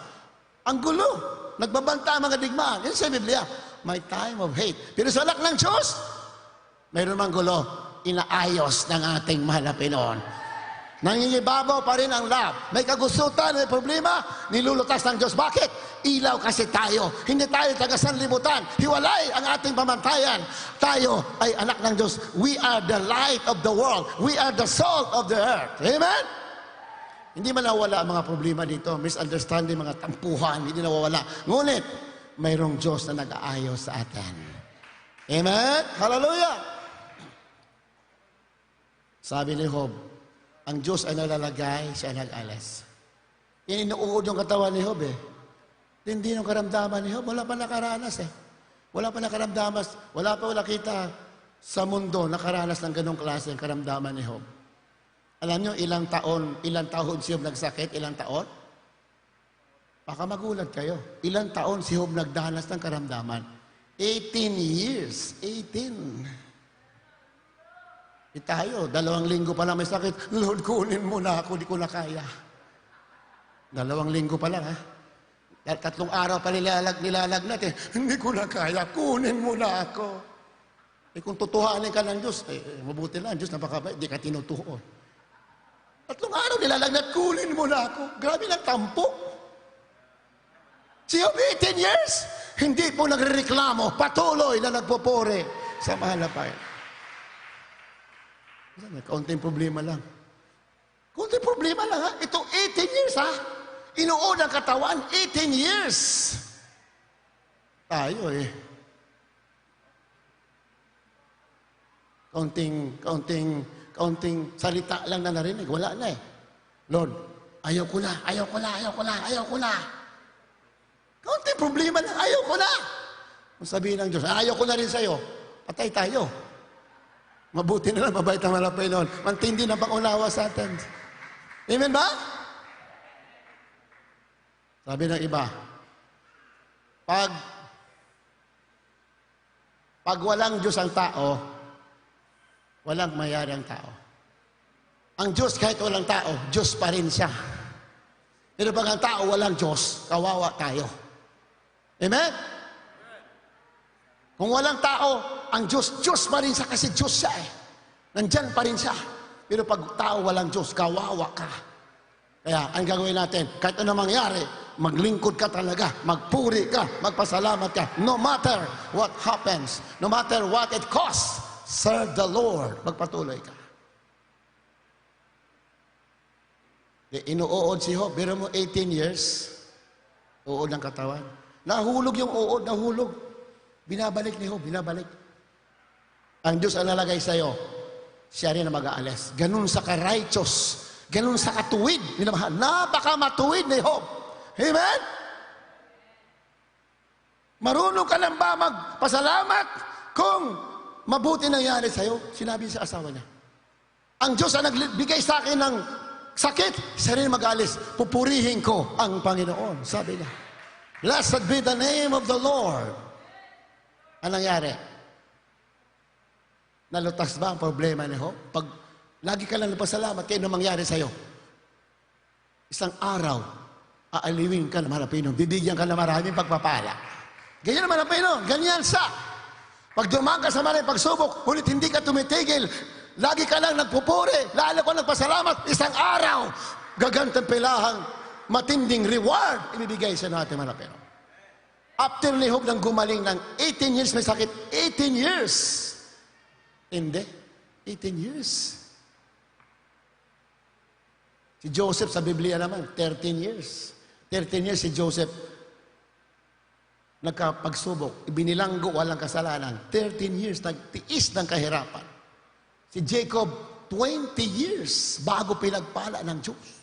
Ang gulo. Nagbabanta ang mga digmaan. Yan sa Biblia. May time of hate. Pero sa anak ng Diyos, mayroon mang gulo. Inaayos ng ating mahal na Panginoon. Nangingibabaw pa rin ang love. May kagustuhan, may problema, nilulutas ng Diyos. Bakit? Ilaw kasi tayo. Hindi tayo taga sanlibutan. Hiwalay ang ating pamantayan. Tayo ay anak ng Diyos. We are the light of the world. We are the salt of the earth. Amen? Hindi man nawala ang mga problema dito. Misunderstanding, mga tampuhan, hindi nawawala. Ngunit, mayroong Diyos na nag-aayos sa atin. Amen? Hallelujah! Sabi ni Job, ang Diyos ay nalalagay, siya nag-alis. Inuud yung katawan ni Job eh. Hindi yung karamdaman ni Job. Wala pa nakaranas eh. Wala pa nakaramdaman. Wala pa nakita sa mundo nakaranas ng ganong klase ang karamdaman ni Job. Alam nyo, ilang taon si Job nagsakit? Ilang taon? Baka magulat kayo. Ilang taon si Job nagdanas ng karamdaman? 18 years. 18. Tayo, 2 linggo pa lang may sakit. Lord, kunin mo na ako, di ko na kaya. 2 linggo pa lang, ha? 3 araw pa nilalagnat, eh. Hindi ko na kaya, kunin mo na ako. Eh kung tutuhanin ka ng Diyos, mabuti lang, Diyos napakabait, di ka tinutuon. 3 araw nilalagnat, kunin mo na ako. Grabe lang tampo. Si Job, 18 years, hindi po nagrereklamo, patuloy na nagpupuri sa mahal na Panginoon. May kaunting problema lang. Kaunting problema lang, ha? Ito 18 years, ha? Inuod ang katawan, 18 years. Tayo, eh. Kaunting salita lang na narinig. Wala na, eh. Lord, ayaw ko na. Kaunting problema lang, ayaw ko na. Kung sabihin ng Diyos, ayaw ko na rin sa'yo, patay tayo. Mabuti na lang, mabait ang malapay noon. Mantindi na pangunawa sa atin. Amen ba? Sabi ng iba, pag walang Diyos ang tao, walang mayari ang tao. Ang Diyos kahit walang tao, Diyos pa rin siya. Pero pag ang tao walang Diyos, kawawa tayo. Amen? Kung walang tao, ang Diyos, Diyos pa rin siya kasi Diyos siya eh. Nandyan pa rin siya. Pero pag tao walang Diyos, kawawa ka. Kaya ang gagawin natin, kahit ano mangyari, maglingkod ka talaga, magpuri ka, magpasalamat ka. No matter what happens, no matter what it costs, serve the Lord. Magpatuloy ka. Inuod si Job, biro mo 18 years, uod ng katawan. Nahulog yung uod, nahulog. Binabalik ni Job, binabalik. Ang Diyos ang nalagay sa'yo, siya rin ang mag-aalis. Ganun sa ka-righteous, ganun sa katuwid. Napaka-matuwid ni Job. Amen? Marunong ka lang ba magpasalamat kung mabuti nangyari sa'yo? Sinabi sa asawa niya. Ang Diyos ang nagbigay sa akin ng sakit, siya rin mag-aalis. Pupurihin ko ang Panginoon, sabi niya. Blessed be the name of the Lord. Anong nangyari? Nalutas ba ang problema ni Job? Pag lagi ka lang nagpasalamat, kaya ano mangyari sa'yo? Isang araw, aaliwin ka naman ang Panginoon, bibigyan ka na maraming pagpapala. Ganyan naman ang Panginoon, ganyan siya. Pag dumaan ka sa maraming pagsubok, ngunit hindi ka tumitigil, lagi ka lang nagpupuri, lalo ka nagpasalamat, isang araw, gagantampilahang matinding reward, ibibigay sa natin mga Panginoon. After ni Job nang gumaling ng 18 years, may sakit, 18 years. Hindi, 18 years. Si Joseph sa Biblia naman, 13 years. 13 years si Joseph nagkapagsubok, ibinilanggo, walang kasalanan. 13 years, nagtiis ng kahirapan. Si Jacob, 20 years bago pinagpala ng Diyos.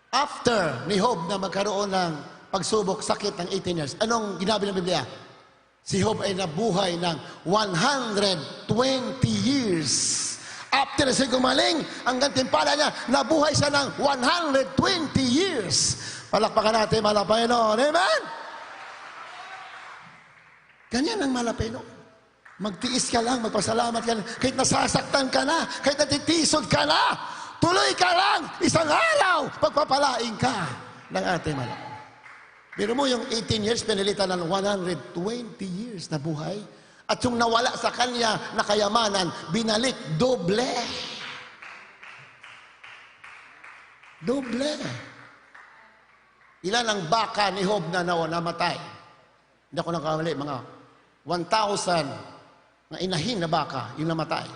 After ni Job na magkaroon ng pagsubok, sakit ng 18 years, anong ginabi ng Biblia? Si Job ay nabuhay ng 120 years. After siya gumaling, ang gantimpala niya, nabuhay siya ng 120 years. Palakpakan natin, mahal na Panginoon. Amen? Ganyan ang mahal na Panginoon. Magtiis ka lang, magpasalamat ka lang. Kahit nasasaktan ka na, kahit natitisod ka na, tuloy ka lang, isang araw, pagpapalain ka ng ating mahal. Pero mo yung 18 years, pinalitan ng 120 years na buhay. At yung nawala sa kanya na kayamanan, binalik doble. Doble. Ilan ang baka ni Job na namatay? Hindi ako nakamali, mga 1,000 na inahin na baka, yung namatay.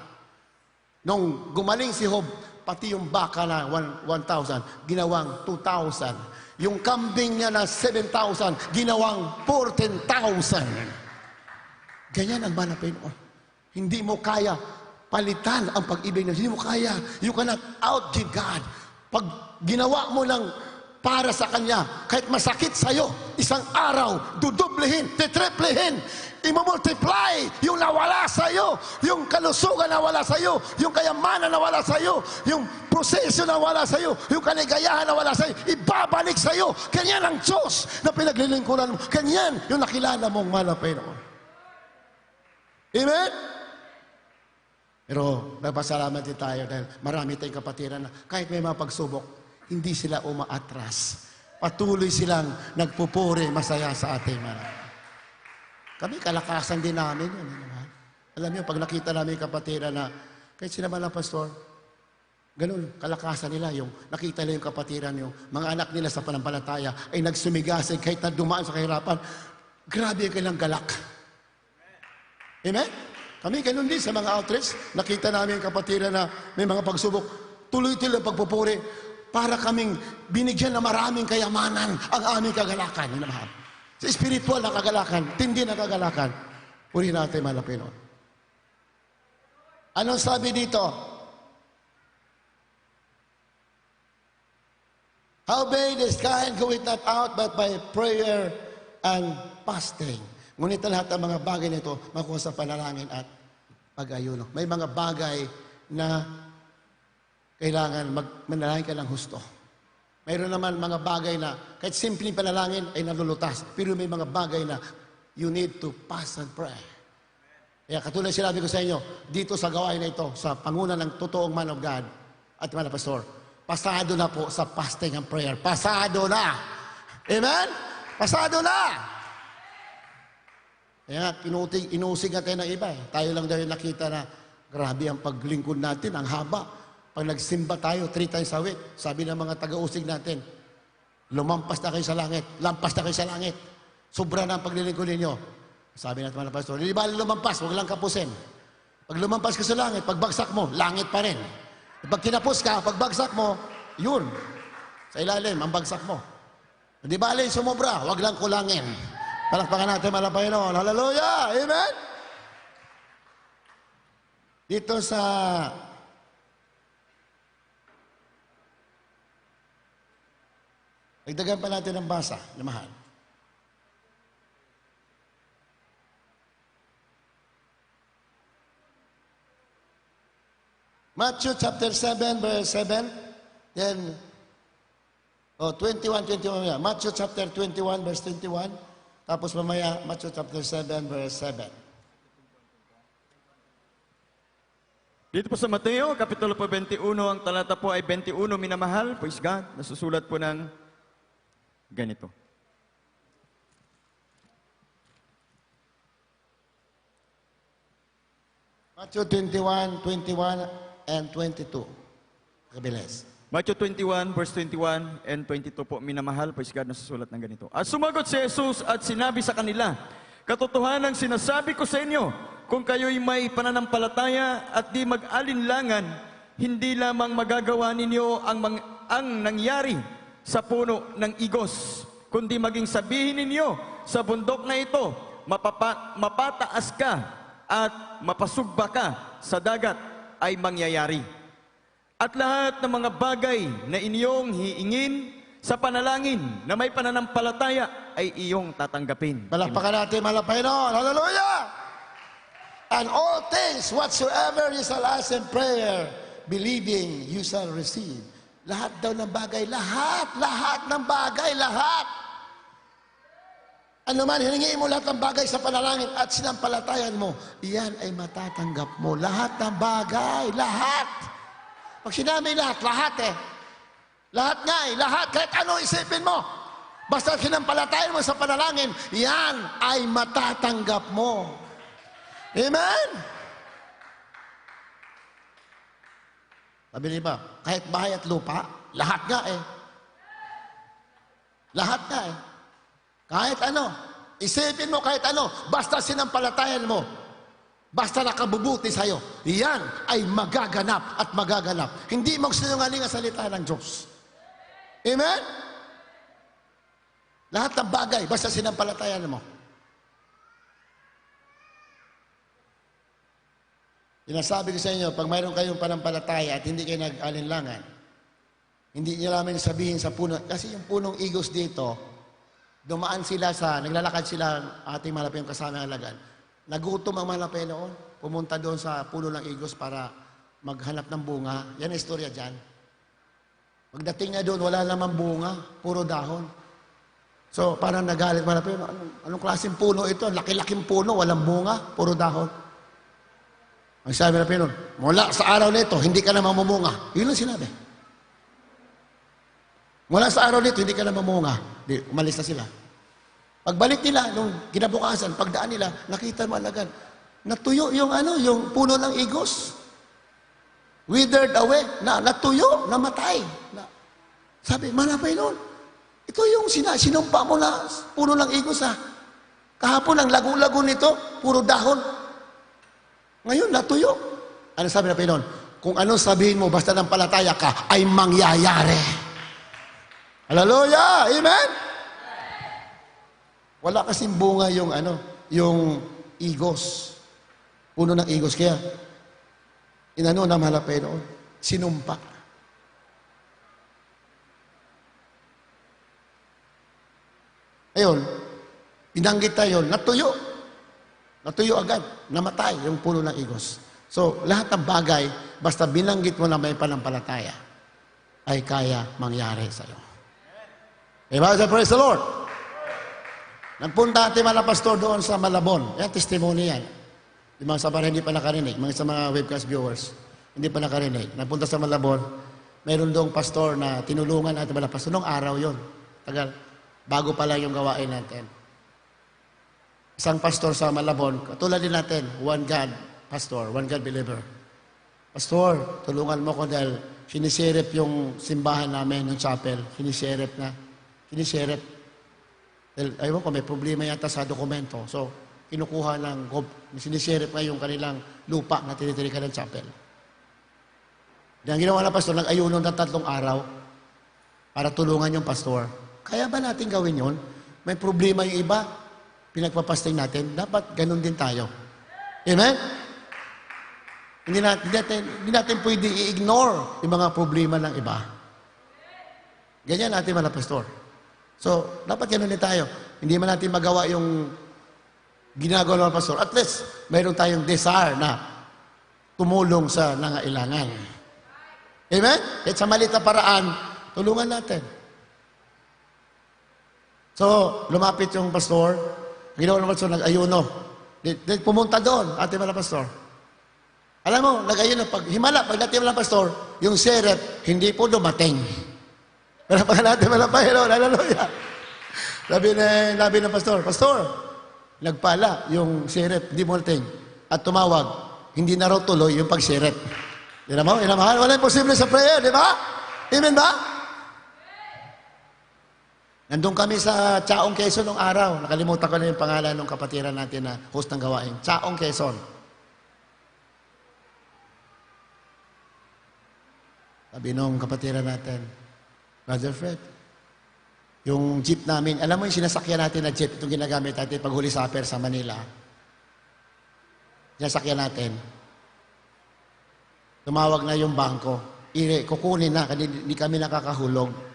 Nung gumaling si Job, pati yung baka na 1,000, ginawang 2,000. Yung kambing niya na 7,000, ginawang 14,000. Ganyan ang banal na Panginoon. Hindi mo kaya palitan ang pag-ibig niya. Hindi mo kaya. You cannot outgive God. Pag ginawa mo ng para sa Kanya, kahit masakit sa'yo, isang araw, dudublehin, titriplehin, imamultiply yung nawala sa'yo, yung kalusugan na wala sa'yo, yung kayamanan na wala sa'yo, yung proseso na wala sa'yo, yung kaligayahan na wala sa'yo, ibabalik sa'yo. Ganyan ang Diyos na pinaglilingkuran mo. Ganyan yung nakilala mong mahal na Panginoon. Amen? Pero nagpasalamat din tayo dahil marami tayong kapatiran na kahit may mga pagsubok, hindi sila umaatras. Patuloy silang nagpupuri, masaya sa ating mga. Kami, kalakasan din namin yun. Alam niyo, pag nakita namin kapatiran na, kahit sila man lang, pastor, ganun, kalakasan nila, yung nakita nila yung kapatiran, yung mga anak nila sa panampalataya, ay nagsumigasig kahit na dumaan sa kahirapan. Grabe ang kanilang galak. Amen? Kami, ganun din sa mga outreach, nakita namin yung kapatiran na may mga pagsubok, tuloy-tuloy ang pagpupuri, para kaming binigyan na maraming kayamanan ang aming kagalakan. Yun naman. Sa spiritual na kagalakan, tindi na kagalakan. Puri natin, mahal na Panginoon. Anong sabi dito? Howbeit this kind goeth not out but by prayer and fasting. Ngunit lahat ng mga bagay nito makuha sa panalangin at pag-ayuno. May mga bagay na kailangan manalangin ka ng husto. Mayroon naman mga bagay na kahit simpleng panalangin ay nalulutas. Pero may mga bagay na you need to fast and pray. Kaya katulad sinabi ko sa inyo, dito sa gawain na ito, sa panguna ng totoong man of God at mga pastor, pasado na po sa fasting and prayer. Pasado na. Amen? Pasado na. Kaya inusig natin ng iba. Tayo lang daw yung nakita na grabe ang paglingkod natin, ang haba. Pag nagsimba tayo 3 times a week, sabi ng mga taga-usig natin, lumampas na kayo sa langit, lampas na kayo sa langit. Sobra na ang paglilingkod ninyo. Sabi natin mga pastor, hindi ba lumampas, huwag lang kapusin. Pag lumampas ka sa langit, pagbagsak mo, langit pa rin. Pag kinapos ka, pagbagsak mo, yun. Sa ilalim, ang bagsak mo. Hindi ba sumobra, huwag lang kulangin. Palakpakan natin mga Panginoon. Hallelujah! Amen! Dito sa dagdagan pa natin ang basa na mahal. Matthew chapter 7 verse 7, then 21. Matthew chapter 21 verse 21, tapos mamaya Matthew chapter 7 verse 7. Dito po sa Mateo, Kapitulo po 21, ang talata po ay 21, minamahal, praise God, nasusulat po ng ganito. Matthew 21, 21, and 22. Kabilis. Matthew 21, verse 21 and 22 po, minamahal, praise God, nasusulat ng ganito. At sumagot si Jesus at sinabi sa kanila, katotohanan sinasabi ko sa inyo, kung kayo'y may pananampalataya at di mag-alinlangan, hindi lamang magagawa ninyo ang nangyari sa puno ng igos, kundi maging sabihin ninyo sa bundok na ito, mapataas ka at mapasugba ka sa dagat ay mangyayari. At lahat ng mga bagay na inyong hiingin sa panalangin na may pananampalataya ay iyong tatanggapin. Palakpakan natin, mahal na Panginoon. Hallelujah! And all things whatsoever you shall ask in prayer, believing you shall receive. Lahat daw ng bagay, lahat ng bagay, lahat. Ano man, hiningi mo lahat ng bagay sa panalangin at sinampalatayan mo, iyan ay matatanggap mo. Lahat ng bagay, lahat. Pag sinabi lahat eh. Lahat nga eh, lahat, kahit ano isipin mo. Basta sinampalatayan mo sa panalangin, yan ay matatanggap mo. Amen? Sabi niyo ba, kahit bahay at lupa, lahat nga eh. Lahat nga eh. Kahit ano, isipin mo kahit ano, basta sinampalatayan mo, basta nakabubuti sa'yo, yan ay magaganap at magaganap. Hindi magsinungaling ang salita ng Diyos. Amen? Lahat ng bagay, basta sinampalatayan mo. Sinasabi ko sa inyo, pag mayroon kayong panampalataya at hindi kayo nag-alinlangan, hindi niyo namin sabihin sa puno, kasi yung punong igos dito, dumaan sila naglalakad sila ating malapit yung kasama ng alagan. Nagutom ang malapit noon, pumunta doon sa puno ng igos para maghanap ng bunga. Yan ang istorya dyan. Pagdating niya doon, wala namang bunga, puro dahon. So, parang nagalit malapit, anong klaseng puno ito? Laki-laking puno, walang bunga, puro dahon. Ang sabi na Pinon, mula sa araw nito, hindi ka na mamumunga. Yun ang sinabi. Mula sa araw nito, hindi ka na mamumunga. Di, umalis na sila. Pagbalik nila, nung kinabukasan, pagdaan nila, nakita mo alagan, natuyo yung yung puno ng igos. Withered away, natuyo, namatay. Sabi, malapay noon. Ito yung sinumpa mo na puno ng igos ha. Kahapon, ang lago-lago nito, puro dahon. Ngayon, natuyo. Ano sabi na Panginoon? Kung ano sabihin mo, basta ng palataya ka, ay mangyayari. Hallelujah! Amen? Wala kasing bunga yung igos. Puno ng igos. Kaya, inano na mahal na Panginoon? Sinumpa. Ayun, binanggit tayo, natuyo. Natuyo agad, namatay yung puno ng igos. So, lahat ng bagay, basta binanggit mo na may panampalataya, ay kaya mangyari sa iyo. Diba? So, praise the Lord. Nagpunta ating mga pastor doon sa Malabon. Yan, testimony yan. Yung mga sabar hindi pa nakarinig, mga sa mga webcast viewers, hindi pa nakarinig. Nagpunta sa Malabon, mayroon doong pastor na tinulungan natin mga pastor. Noong araw yon, tagal, bago pa lang yung gawain natin. Isang pastor sa Malabon, katulad din natin, one God pastor, one God believer. Pastor, tulungan mo ko dahil sinisirip yung simbahan namin, yung chapel. Sinisirip. Dahil, ayaw ko, may problema yata sa dokumento. So, kinukuha sinisirip nga yung kanilang lupa na tinitirikan ng chapel. Ang ginawa na pastor, nag-ayuno ng 3 araw para tulungan yung pastor. Kaya ba natin gawin yun? May problema yung iba, pinagpapasting natin, dapat ganun din tayo. Amen? Hindi natin pwede i-ignore yung mga problema ng iba. Ganyan natin mga pastor. So, dapat ganun din tayo. Hindi man natin magawa yung ginagawa ng pastor. At least, mayroon tayong desire na tumulong sa nangailangan. Amen? At sa maliit na paraan, tulungan natin. So, lumapit yung pastor. Ginawa ng pastor, nag-ayuno. Pumunta doon, ating mga pastor. Alam mo, nag-ayuno. Pagdating ng pastor, yung serep, hindi po dumating. Pero pag natin mga Panginoon, hallelujah. Labi ng pastor, nagpala yung serep, hindi mo nating. At tumawag, hindi na raw tuloy yung pag-serep. Di na mo? Wala imposible sa prayer, di ba? Amen ba? Nandun kami sa Chaong, Quezon nung araw. Nakalimutan ko na yung pangalan ng kapatiran natin na host ng gawain. Chaong, Quezon. Sabi nung kapatiran natin, Brother Fred, yung jeep namin, alam mo yung sinasakyan natin na jeep, itong ginagamit natin pag huli supper sa Manila. Sinasakyan natin. Tumawag na yung bangko. Kukunin na, kasi hindi kami nakakahulog.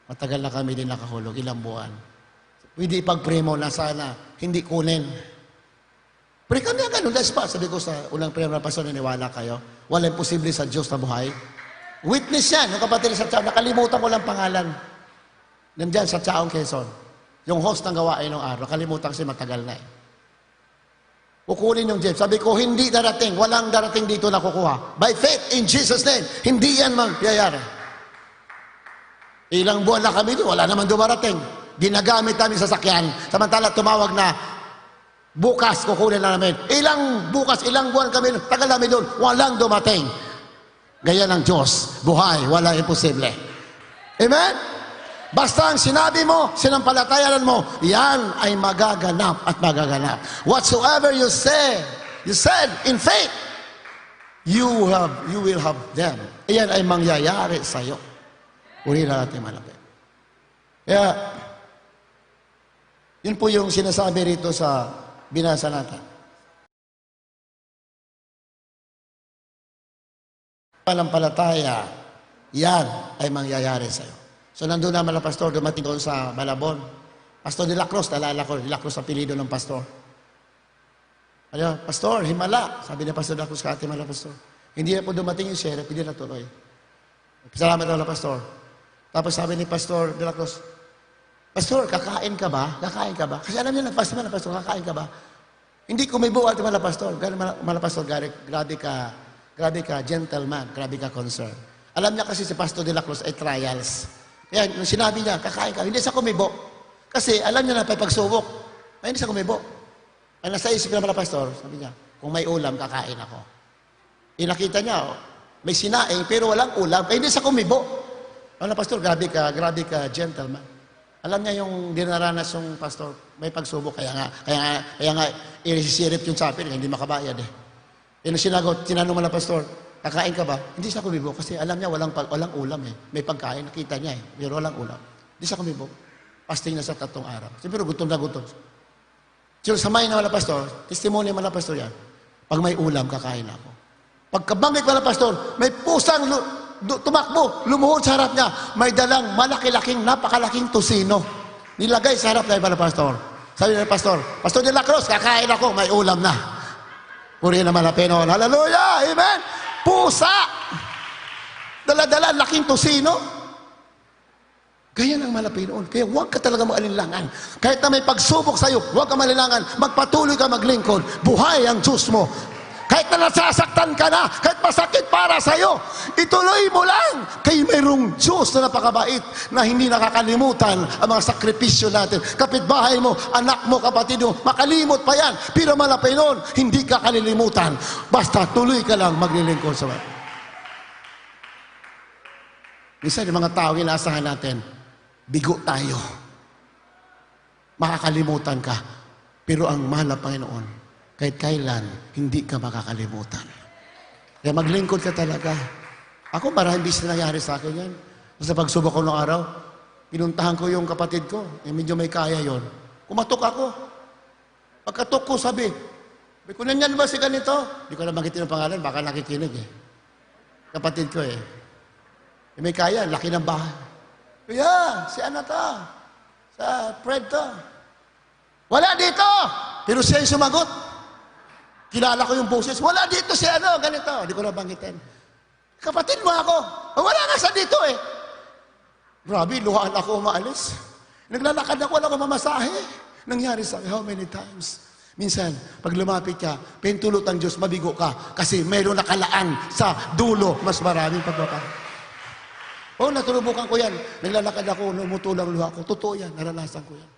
Matagal na kami din nakahulog, ilang buwan. Pwede ipag-pray mo na sana, hindi kunin. Pray kami ang ganun, pa. Sabi ko sa unang prayer na pastor, naniwala kayo. Wala imposible sa Diyos na buhay. Witness yan, yung kapatid sa Chaong, nakalimutan ko lang pangalan. Nandyan sa Chaong, Quezon. Yung host ng gawain ng araw, nakalimutan kasi matagal na eh. Kukunin yung jeep. Sabi ko, hindi darating. Walang darating dito na kukuha. By faith, in Jesus' name, hindi yan mangyayari. Ilang buwan na kami doon, wala naman dumarating. Ginagamit namin sa sakyan. Samantala, tumawag na, Bukas, kukunin na namin. Ilang buwan kami, tagal namin doon, walang dumating. Gaya ng Diyos, buhay, wala imposible. Amen? Basta ang sinabi mo, sinampalatayanan mo, yan ay magaganap at magaganap. Whatsoever you said in faith, you will have them. Iyan ay mangyayari sa iyo. Uri na natin malapit. Kaya, yun po yung sinasabi rito sa binasa natin. Palampalataya, yan ay mangyayari sa iyo. So nandun naman ang pastor, dumating doon sa Malabon. Pastor de la Cruz, nalala ko, de la Cruz apelido ng pastor. Ano, pastor, himala. Sabi ni Pastor de la Cruz, kati himala, pastor. Hindi na po dumating yung sheriff, hindi na tuloy. Salamat na pastor. Tapos sabi ni Pastor de la Cruz, pastor, kakain ka ba? Kakain ka ba? Kasi alam niyo, nagpasta man, pastor, kakain ka ba? Hindi kumibo at mala pastor. Mala pastor, grabe ka, gentleman, grabe ka concern. Alam niya kasi si Pastor de la Cruz ay trials. Kaya nung sinabi niya, kakain ka, hindi siya kumibo. Kasi alam niya na pagsubok. Ay, hindi siya kumibo. Ang nasa isip naman na pastor, sabi niya, kung may ulam, kakain ako. Inakita niya, may sinaing, pero walang ulam, kaya hindi siya kumibo. Ano pastor, grabe ka, gentleman. Alam niya yung dinaranas yung pastor, may pagsubok, kaya nga, irisisirip yung sapir, hindi makabayad eh. Yung tinanong mo na pastor, kakain ka ba? Hindi siya kumibo kasi alam niya walang ulam eh. May pagkain, nakita niya eh. Pero walang ulam. Hindi siya kumibo. Fasting na sa 3 araw. Siyempre gutom na gutom. So samay na wala pastor, testimony man na pastor yan. Pag may ulam, kakain ako. Pagkabangit wala pastor, may pusang tumakbo, lumuhod sa harap niya. May dalang malaki-laking, napakalaking tusino. Nilagay sa harap na wala pastor. Sabi na pastor, Pastor de la Cruz, kakain ako, may ulam na. Puri naman na Pinoon. Hallelujah! Amen! Pusa! Dala-dala, laking tusino. Gaya ng malapinoon. Kaya huwag ka talaga mag-alinlangan. Kahit na may pagsubok sa'yo, huwag ka malinlangan. Magpatuloy ka maglingkod. Buhay ang Diyos mo. Kahit na nasasaktan ka na, kahit masakit para sa'yo, ituloy mo lang. Kaya mayroong Diyos na napakabait na hindi nakakalimutan ang mga sakripisyo natin. Kapitbahay mo, anak mo, kapatid mo, makalimot pa yan. Pero malapay noon, hindi ka kalilimutan. Basta tuloy ka lang maglilingkod sa mga. Minsan yung mga tao inaasahan natin, bigo tayo. Makakalimutan ka. Pero ang mahal na Panginoon, kahit kailan, hindi ka makakalimutan. Kaya maglingkod ka talaga. Ako, maraming bis na nangyari sa akin yan. Sa pagsubok ko ng araw, pinuntahan ko yung kapatid ko. Medyo may kaya yon. Kumatok ako. Pagkatok ko, sabi ko, nanyan ba si ganito? Hindi ko na magitin ang pangalan, baka nakikinig eh. Kapatid ko eh. May kaya, laki ng bahay. Kaya, si ano to? Sa Fred to. Wala dito! Pero siya yung sumagot. Kilala ko yung boses. Wala dito si ano, ganito. Hindi ko na banggitin. Kapatid mo ako. Wala nga sa dito eh. Grabe, luhaan ako umaalis. Naglalakad ako, wala ko mamasahe. Nangyari sa akin, how many times? Minsan, pag lumapit ka, pentulot ang Diyos, mabigo ka. Kasi mayroon nakalaan sa dulo, mas maraming pagpapahal. Natulubukan ko yan. Naglalakad ako, numutulang luha ko. Totoo yan, naranasan ko yan.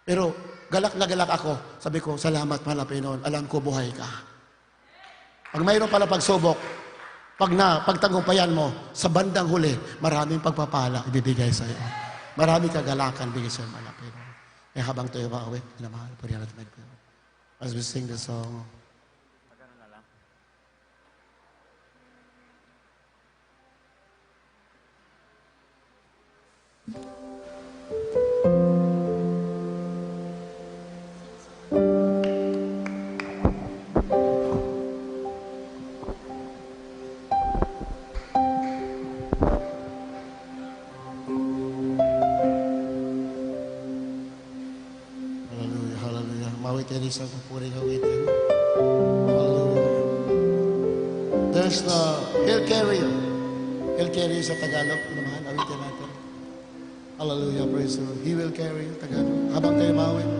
Pero galak na galak ako. Sabi ko, salamat mahal na Panginoon. Alam ko, buhay ka. Pag mayroon pala pagsubok, pagtagumpayan mo, sa bandang huli, maraming pagpapala ibibigay sa iyo. Maraming kagalakan bigay sa iyo, mahal na Panginoon. Kaya habang tayo maawit, minamahal po rin natin. As we sing the song, sa pupuring awitin. Hallelujah. There's the He'll carry you. He'll carry you sa Tagalog. Pinamahan, awitin natin. Hallelujah, praise the Lord. He will carry you, Tagalog. Habang tayo mawin,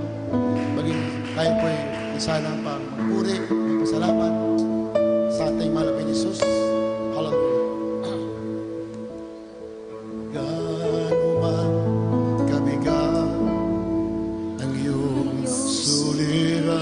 maging tayo po'y sana pang magpuri, pasalamat sa ating malapit ni Jesus. Hallelujah. Gaano man kabigat ang iyong suliranin,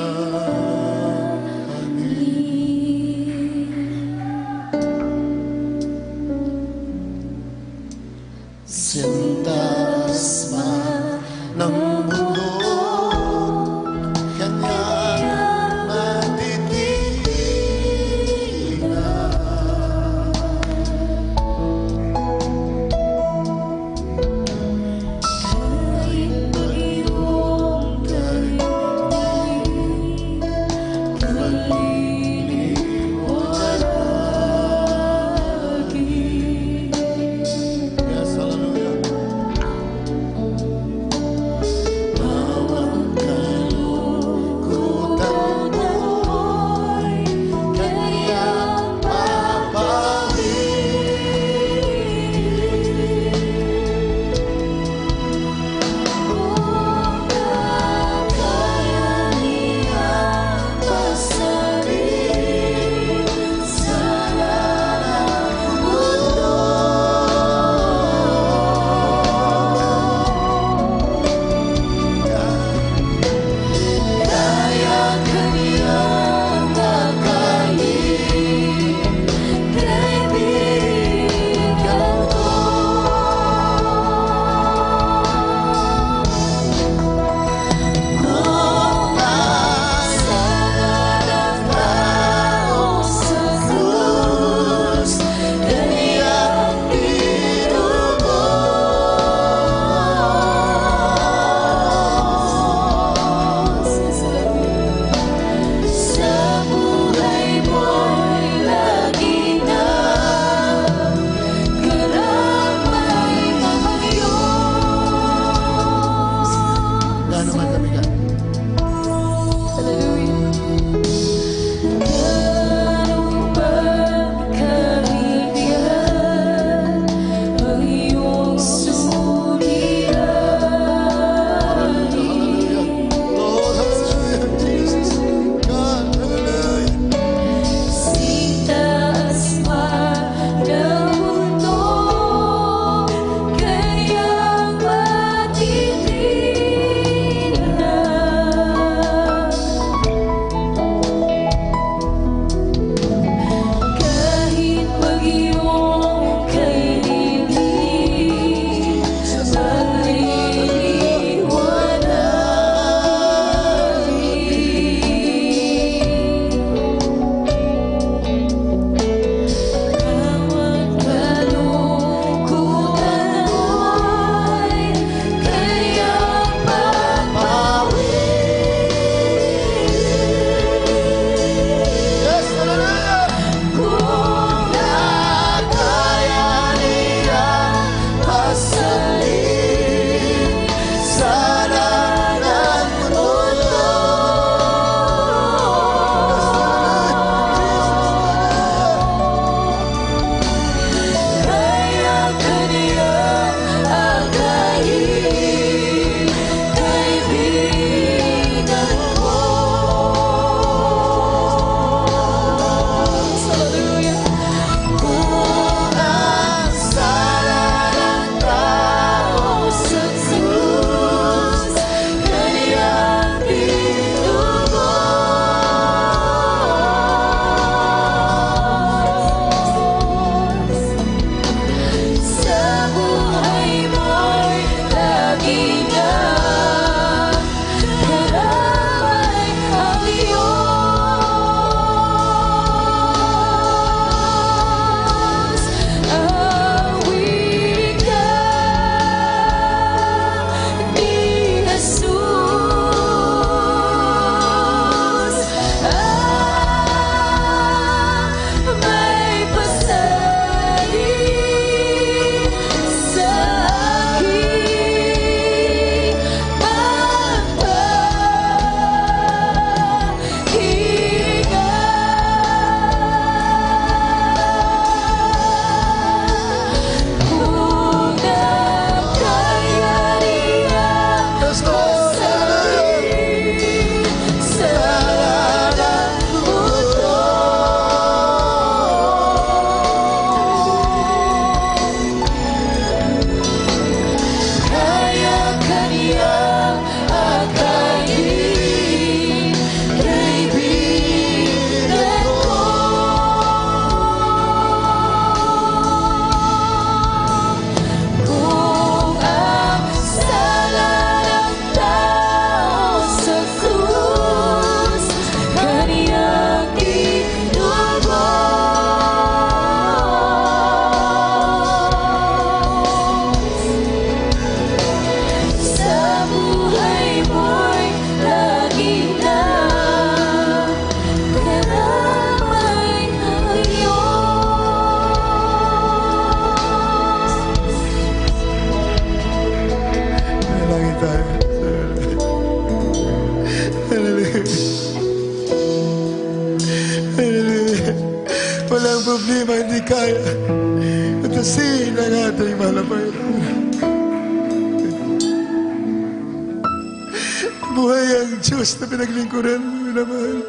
mabuhay ang Diyos na pinaglingkuran mo, minamahal.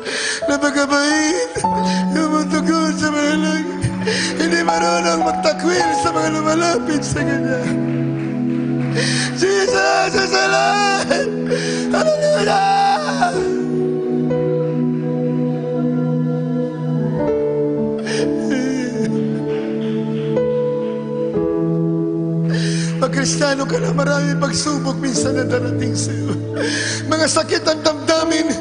Napakabait, tumutugon sa mga langit. Hindi marunong magtakwil sa mga lumalapit sa Kanya. Jesus is alive! Hallelujah! Pag Kristiyano ka na, maraming pagsubok minsan na darating sa iyo. Mga sakit ang damdamin,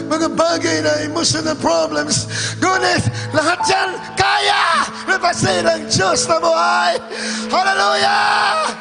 mga bagay na emotional problems. Ngunit, lahat yan kaya napasin ang Diyos na buhay. Hallelujah!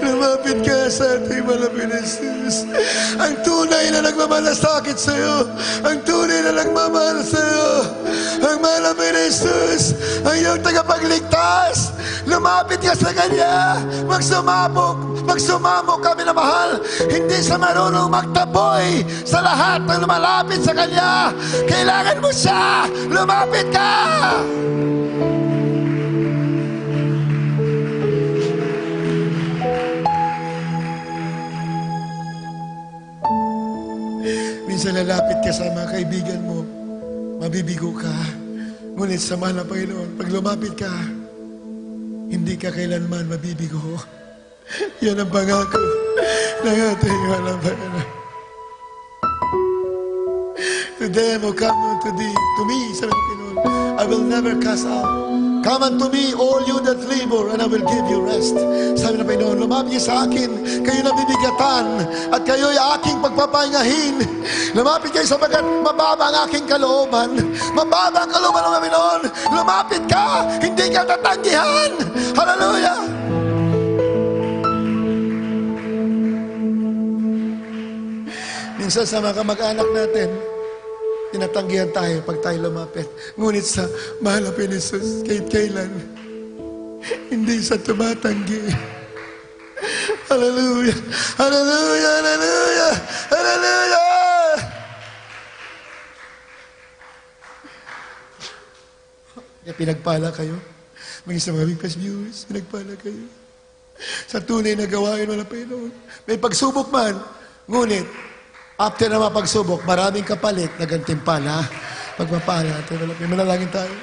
Lumapit ka sa ating malapit na Jesus. Ang tunay na nagmamalasakit sa iyo, ang tunay na nagmamahal sa iyo, ang malapit na Jesus, ang iyong tagapagligtas. Lumapit ka sa Kanya, magsumamok kami na mahal, hindi sa marunong magtaboy sa lahat ng lumalapit sa Kanya. Kailangan mo siya, lumapit ka! Minsan lalapit ka sa mga kaibigan mo, mabibigo ka. Ngunit sa mahal na Panginoon, pag lumapit ka, hindi ka kailanman mabibigo. Yan ang pangako ng ating mahal na Panginoon. To them who come unto thee, to me, sabi ng Panginoon, I will never cast out. Come unto me, all you that labor, and I will give you rest. Sabi ng Panginoon, lumapit sa akin, kayo nabibigatan, at kayo'y aking pagpapahingahin. Lumapit kayo sabagat mababa ang aking kalooban. Mababa ang kalooban ng Panginoon. Lumapit ka, hindi ka tatanggihan. Hallelujah! Minsan sa mga kamag-anak natin, tinatanggihan tayo pag tayo lumapit. Ngunit sa mahal na Jesus, kahit kailan, hindi sa tumatanggi. Hallelujah! Hallelujah! Hallelujah! Hallelujah! Kaya pinagpala kayo. Maging sa mga Bigpas viewers, pinagpala kayo. Sa tunay na gawain wala Panginoon. May pagsubok man, ngunit, after na mapagsubok, maraming kapalit na gantimpala. Pagpapala natin, manalangin tayo.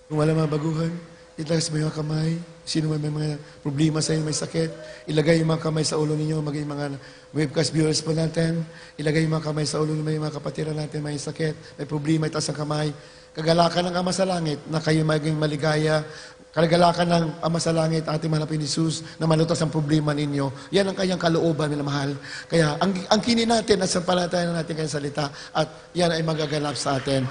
Kung wala mabaguhan, itaas mo yung kamay. Sino may mga problema sa inyo, may sakit, ilagay yung mga kamay sa ulo ninyo, maging mga webcast viewers po natin. Ilagay yung mga kamay sa ulo ninyo, mga kapatiran natin, may sakit, may problema, itaas ang kamay. Kagalakan ng Ama sa Langit na kayo maging maligaya. Kagalakan ng Ama sa Langit, ating manapin ni Jesus, na malutas ang problema ninyo. Yan ang kanyang kalooban, minamahal. Kaya, ang kinin natin at sampalatayan natin kanyang salita, at yan ay magaganap sa atin.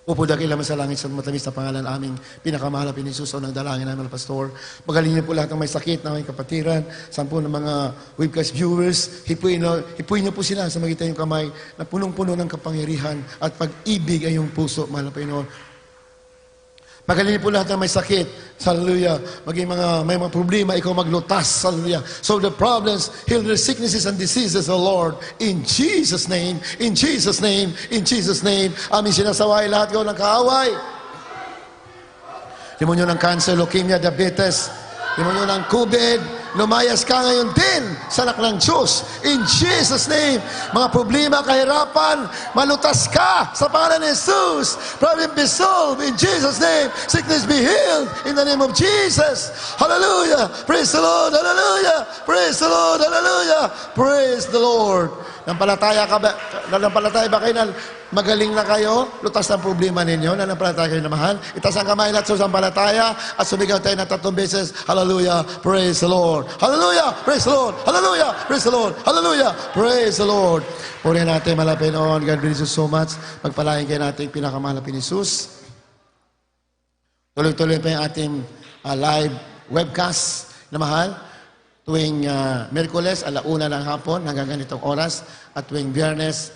Upo dakil Ama sa Langit sa matamis na pangalan aming pinakamahal na ni Jesus o ng dalangin namin, Pastor. Magaling niyo po lahat ng may sakit na may kapatiran, sampu ng mga webcast viewers, hipuin niyo po sila sa magitan yung kamay na punong-puno ng kapangyarihan at pag-ibig ay yung puso, mahal na Panginoon. Magaling po lahat ng may sakit. Hallelujah. Maging may mga problema, ikaw maglutas. Hallelujah. So the problems, heal their sicknesses and diseases, O Lord. In Jesus' name, in Jesus' name, in Jesus' name. Amin sinasaway lahat ko ng kaaway. Demonyo ng cancer, leukemia, diabetes, demonyo ng COVID, lumayas ka ngayon din sa anak ng Diyos. In Jesus' name, mga problema, kahirapan, malutas ka sa pangalan ni Jesus. Problem be solved in Jesus' name. Sickness be healed in the name of Jesus. Hallelujah. Praise the Lord. Hallelujah. Praise the Lord. Hallelujah. Praise the Lord. Nanampalataya ba kayo na magaling na kayo? Lutas ng problema ninyo. Nanampalataya kayo na mahal. Itaas ang kamay natin sa sampalataya at sumigaw tayo na 3 beses. Hallelujah, praise the Lord. Hallelujah, praise the Lord. Hallelujah, praise the Lord. Hallelujah, praise the Lord. Purihin natin malapit noon. God bless you so much. Pagpalain kayo natin pinakamalapit ni Jesus. Tuloy-tuloy pa yung ating live webcast na mahal. Tuwing Miyerkules, 1:00 ng hapon hanggang ganitong oras. At tuwing Biyernes,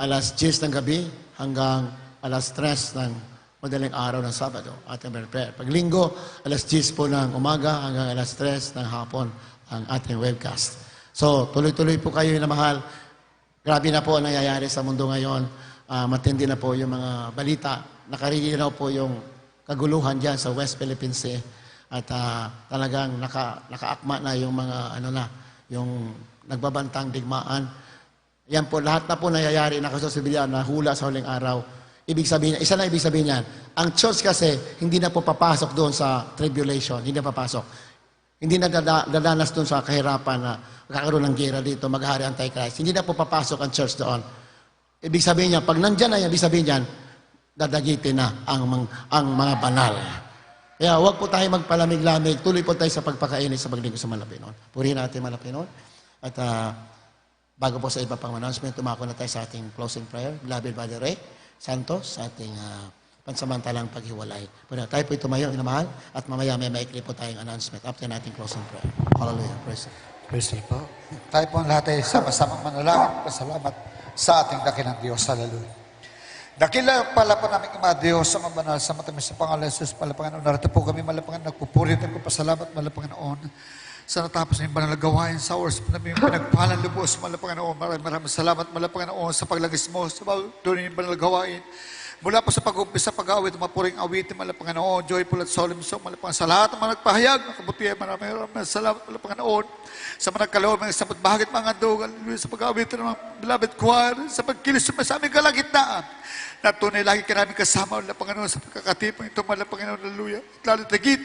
10:00 ng gabi hanggang 3:00 ng madaling araw ng Sabado. Ating prayer. Pag Linggo, 10:00 po ng umaga hanggang 3:00 ng hapon ang ating webcast. So, tuloy-tuloy po kayo na mahal. Grabe na po ang nangyayari sa mundo ngayon. Matindi na po yung mga balita. Nakariginaw po yung kaguluhan dyan sa West Philippine Sea. At talagang nakaakma na yung mga yung nagbabantang digmaan. Yan po, lahat na po nangyayari na kasusibilyan na hula sa huling araw. Ibig sabihin, isa na ibig sabihin yan. Ang church kasi, hindi na po papasok doon sa tribulation. Hindi na papasok. Hindi na dadanas doon sa kahirapan na magkakaroon ng gera dito, maghari Antichrist. Hindi na po papasok ang church doon. Ibig sabihin niya, pag nandyan na yan, ibig sabihin niyan, dadagitin na ang mga banal. Kaya huwag po tayo magpalamig-lamig. Tuloy po tayo sa pagpakainit sa paglingkod sa Malapinon. Purihin natin Malapinon. At bago po sa iba pang announcement, tumako na tayo sa ating closing prayer. Beloved Brother Ray Santos, sa ating pansamantalang paghiwalay. Pero tayo po tumayo, inamahal, at mamaya may maikli po tayong announcement after nating closing prayer. Hallelujah. Praise God. Praise the Lord. Tayo po ang lahat ay sama-samang manalangin. Pasalamat sa ating dakilang Diyos. Hallelujah. Dakila pala po namin Ama Diyos sa mga banal sa matamis sa pangalan Jesus, Panginoon. Narito po kami malapangan, nagpupurit at pasalamat Panginoon. Sa natapos ng banal na gawain sa oras po namin yung pinagpahalan lubos Panginoon. Maraming salamat Panginoon sa paglagis mo sa doon yung banal na gawain. Mula po sa pag-umpisa, pag-awit, mapuring awitin, Panginoon, joyful at solemn song, Panginoon, sa lahat ng mga nagpahayag, ng kabutihan, maraming salamat, Panginoon, sa mga nagkaloob, mga sabot bahagit, mga dugal, sa pag-awitin ng mga beloved choir, sa pagkilis sa aming kalagitnaan, na tunay lagi ka namin kasama, Panginoon, sa pagkakatipang ito, Panginoon, hallelujah, at lalo't higit,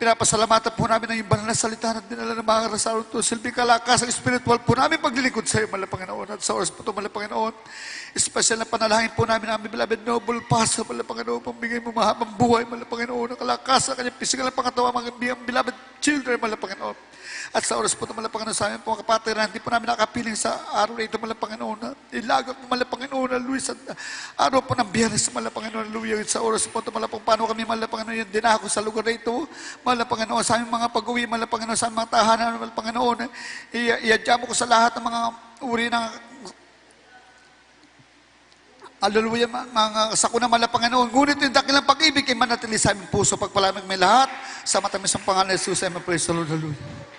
pinapasalamatan po namin ang yung banal na salita at dinala ng mga karasaro ito. Silbing kalakas ang spiritual po namin paglilingkod sa iyo, Panginoon. At sa oras po ito, Panginoon, espesyal na panalangin po namin ang aming beloved noble pastor, Panginoon, pambigay mo mahabang buhay, Panginoon, ang kalakas, ang kanyang pisikal na pangatawa, mga beloved children, Panginoon. At sa oras po ito, Panginoon, sa aming mga kapatiran, hindi po namin nakapiling sa araw na ito, Panginoon. Ilagak mo, Panginoon, Luis, at araw po ng Biyernes, Panginoon, Hallelujah. Sa oras po ito, paano kami, Panginoon, yung dinako sa lugar na ito, Panginoon, sa aming mga pag-uwi, Panginoon, sa aming mga tahanan, Panginoon, iadya mo ko sa lahat ng mga uri ng hallelujah, mga sakuna, Panginoon. Ngunit yung dakilang pag-ibig ay manatili sa aming puso, pagpalamig may lahat, sa matamis ang pangalan ng Jesus, I praise the Lord, hallelujah.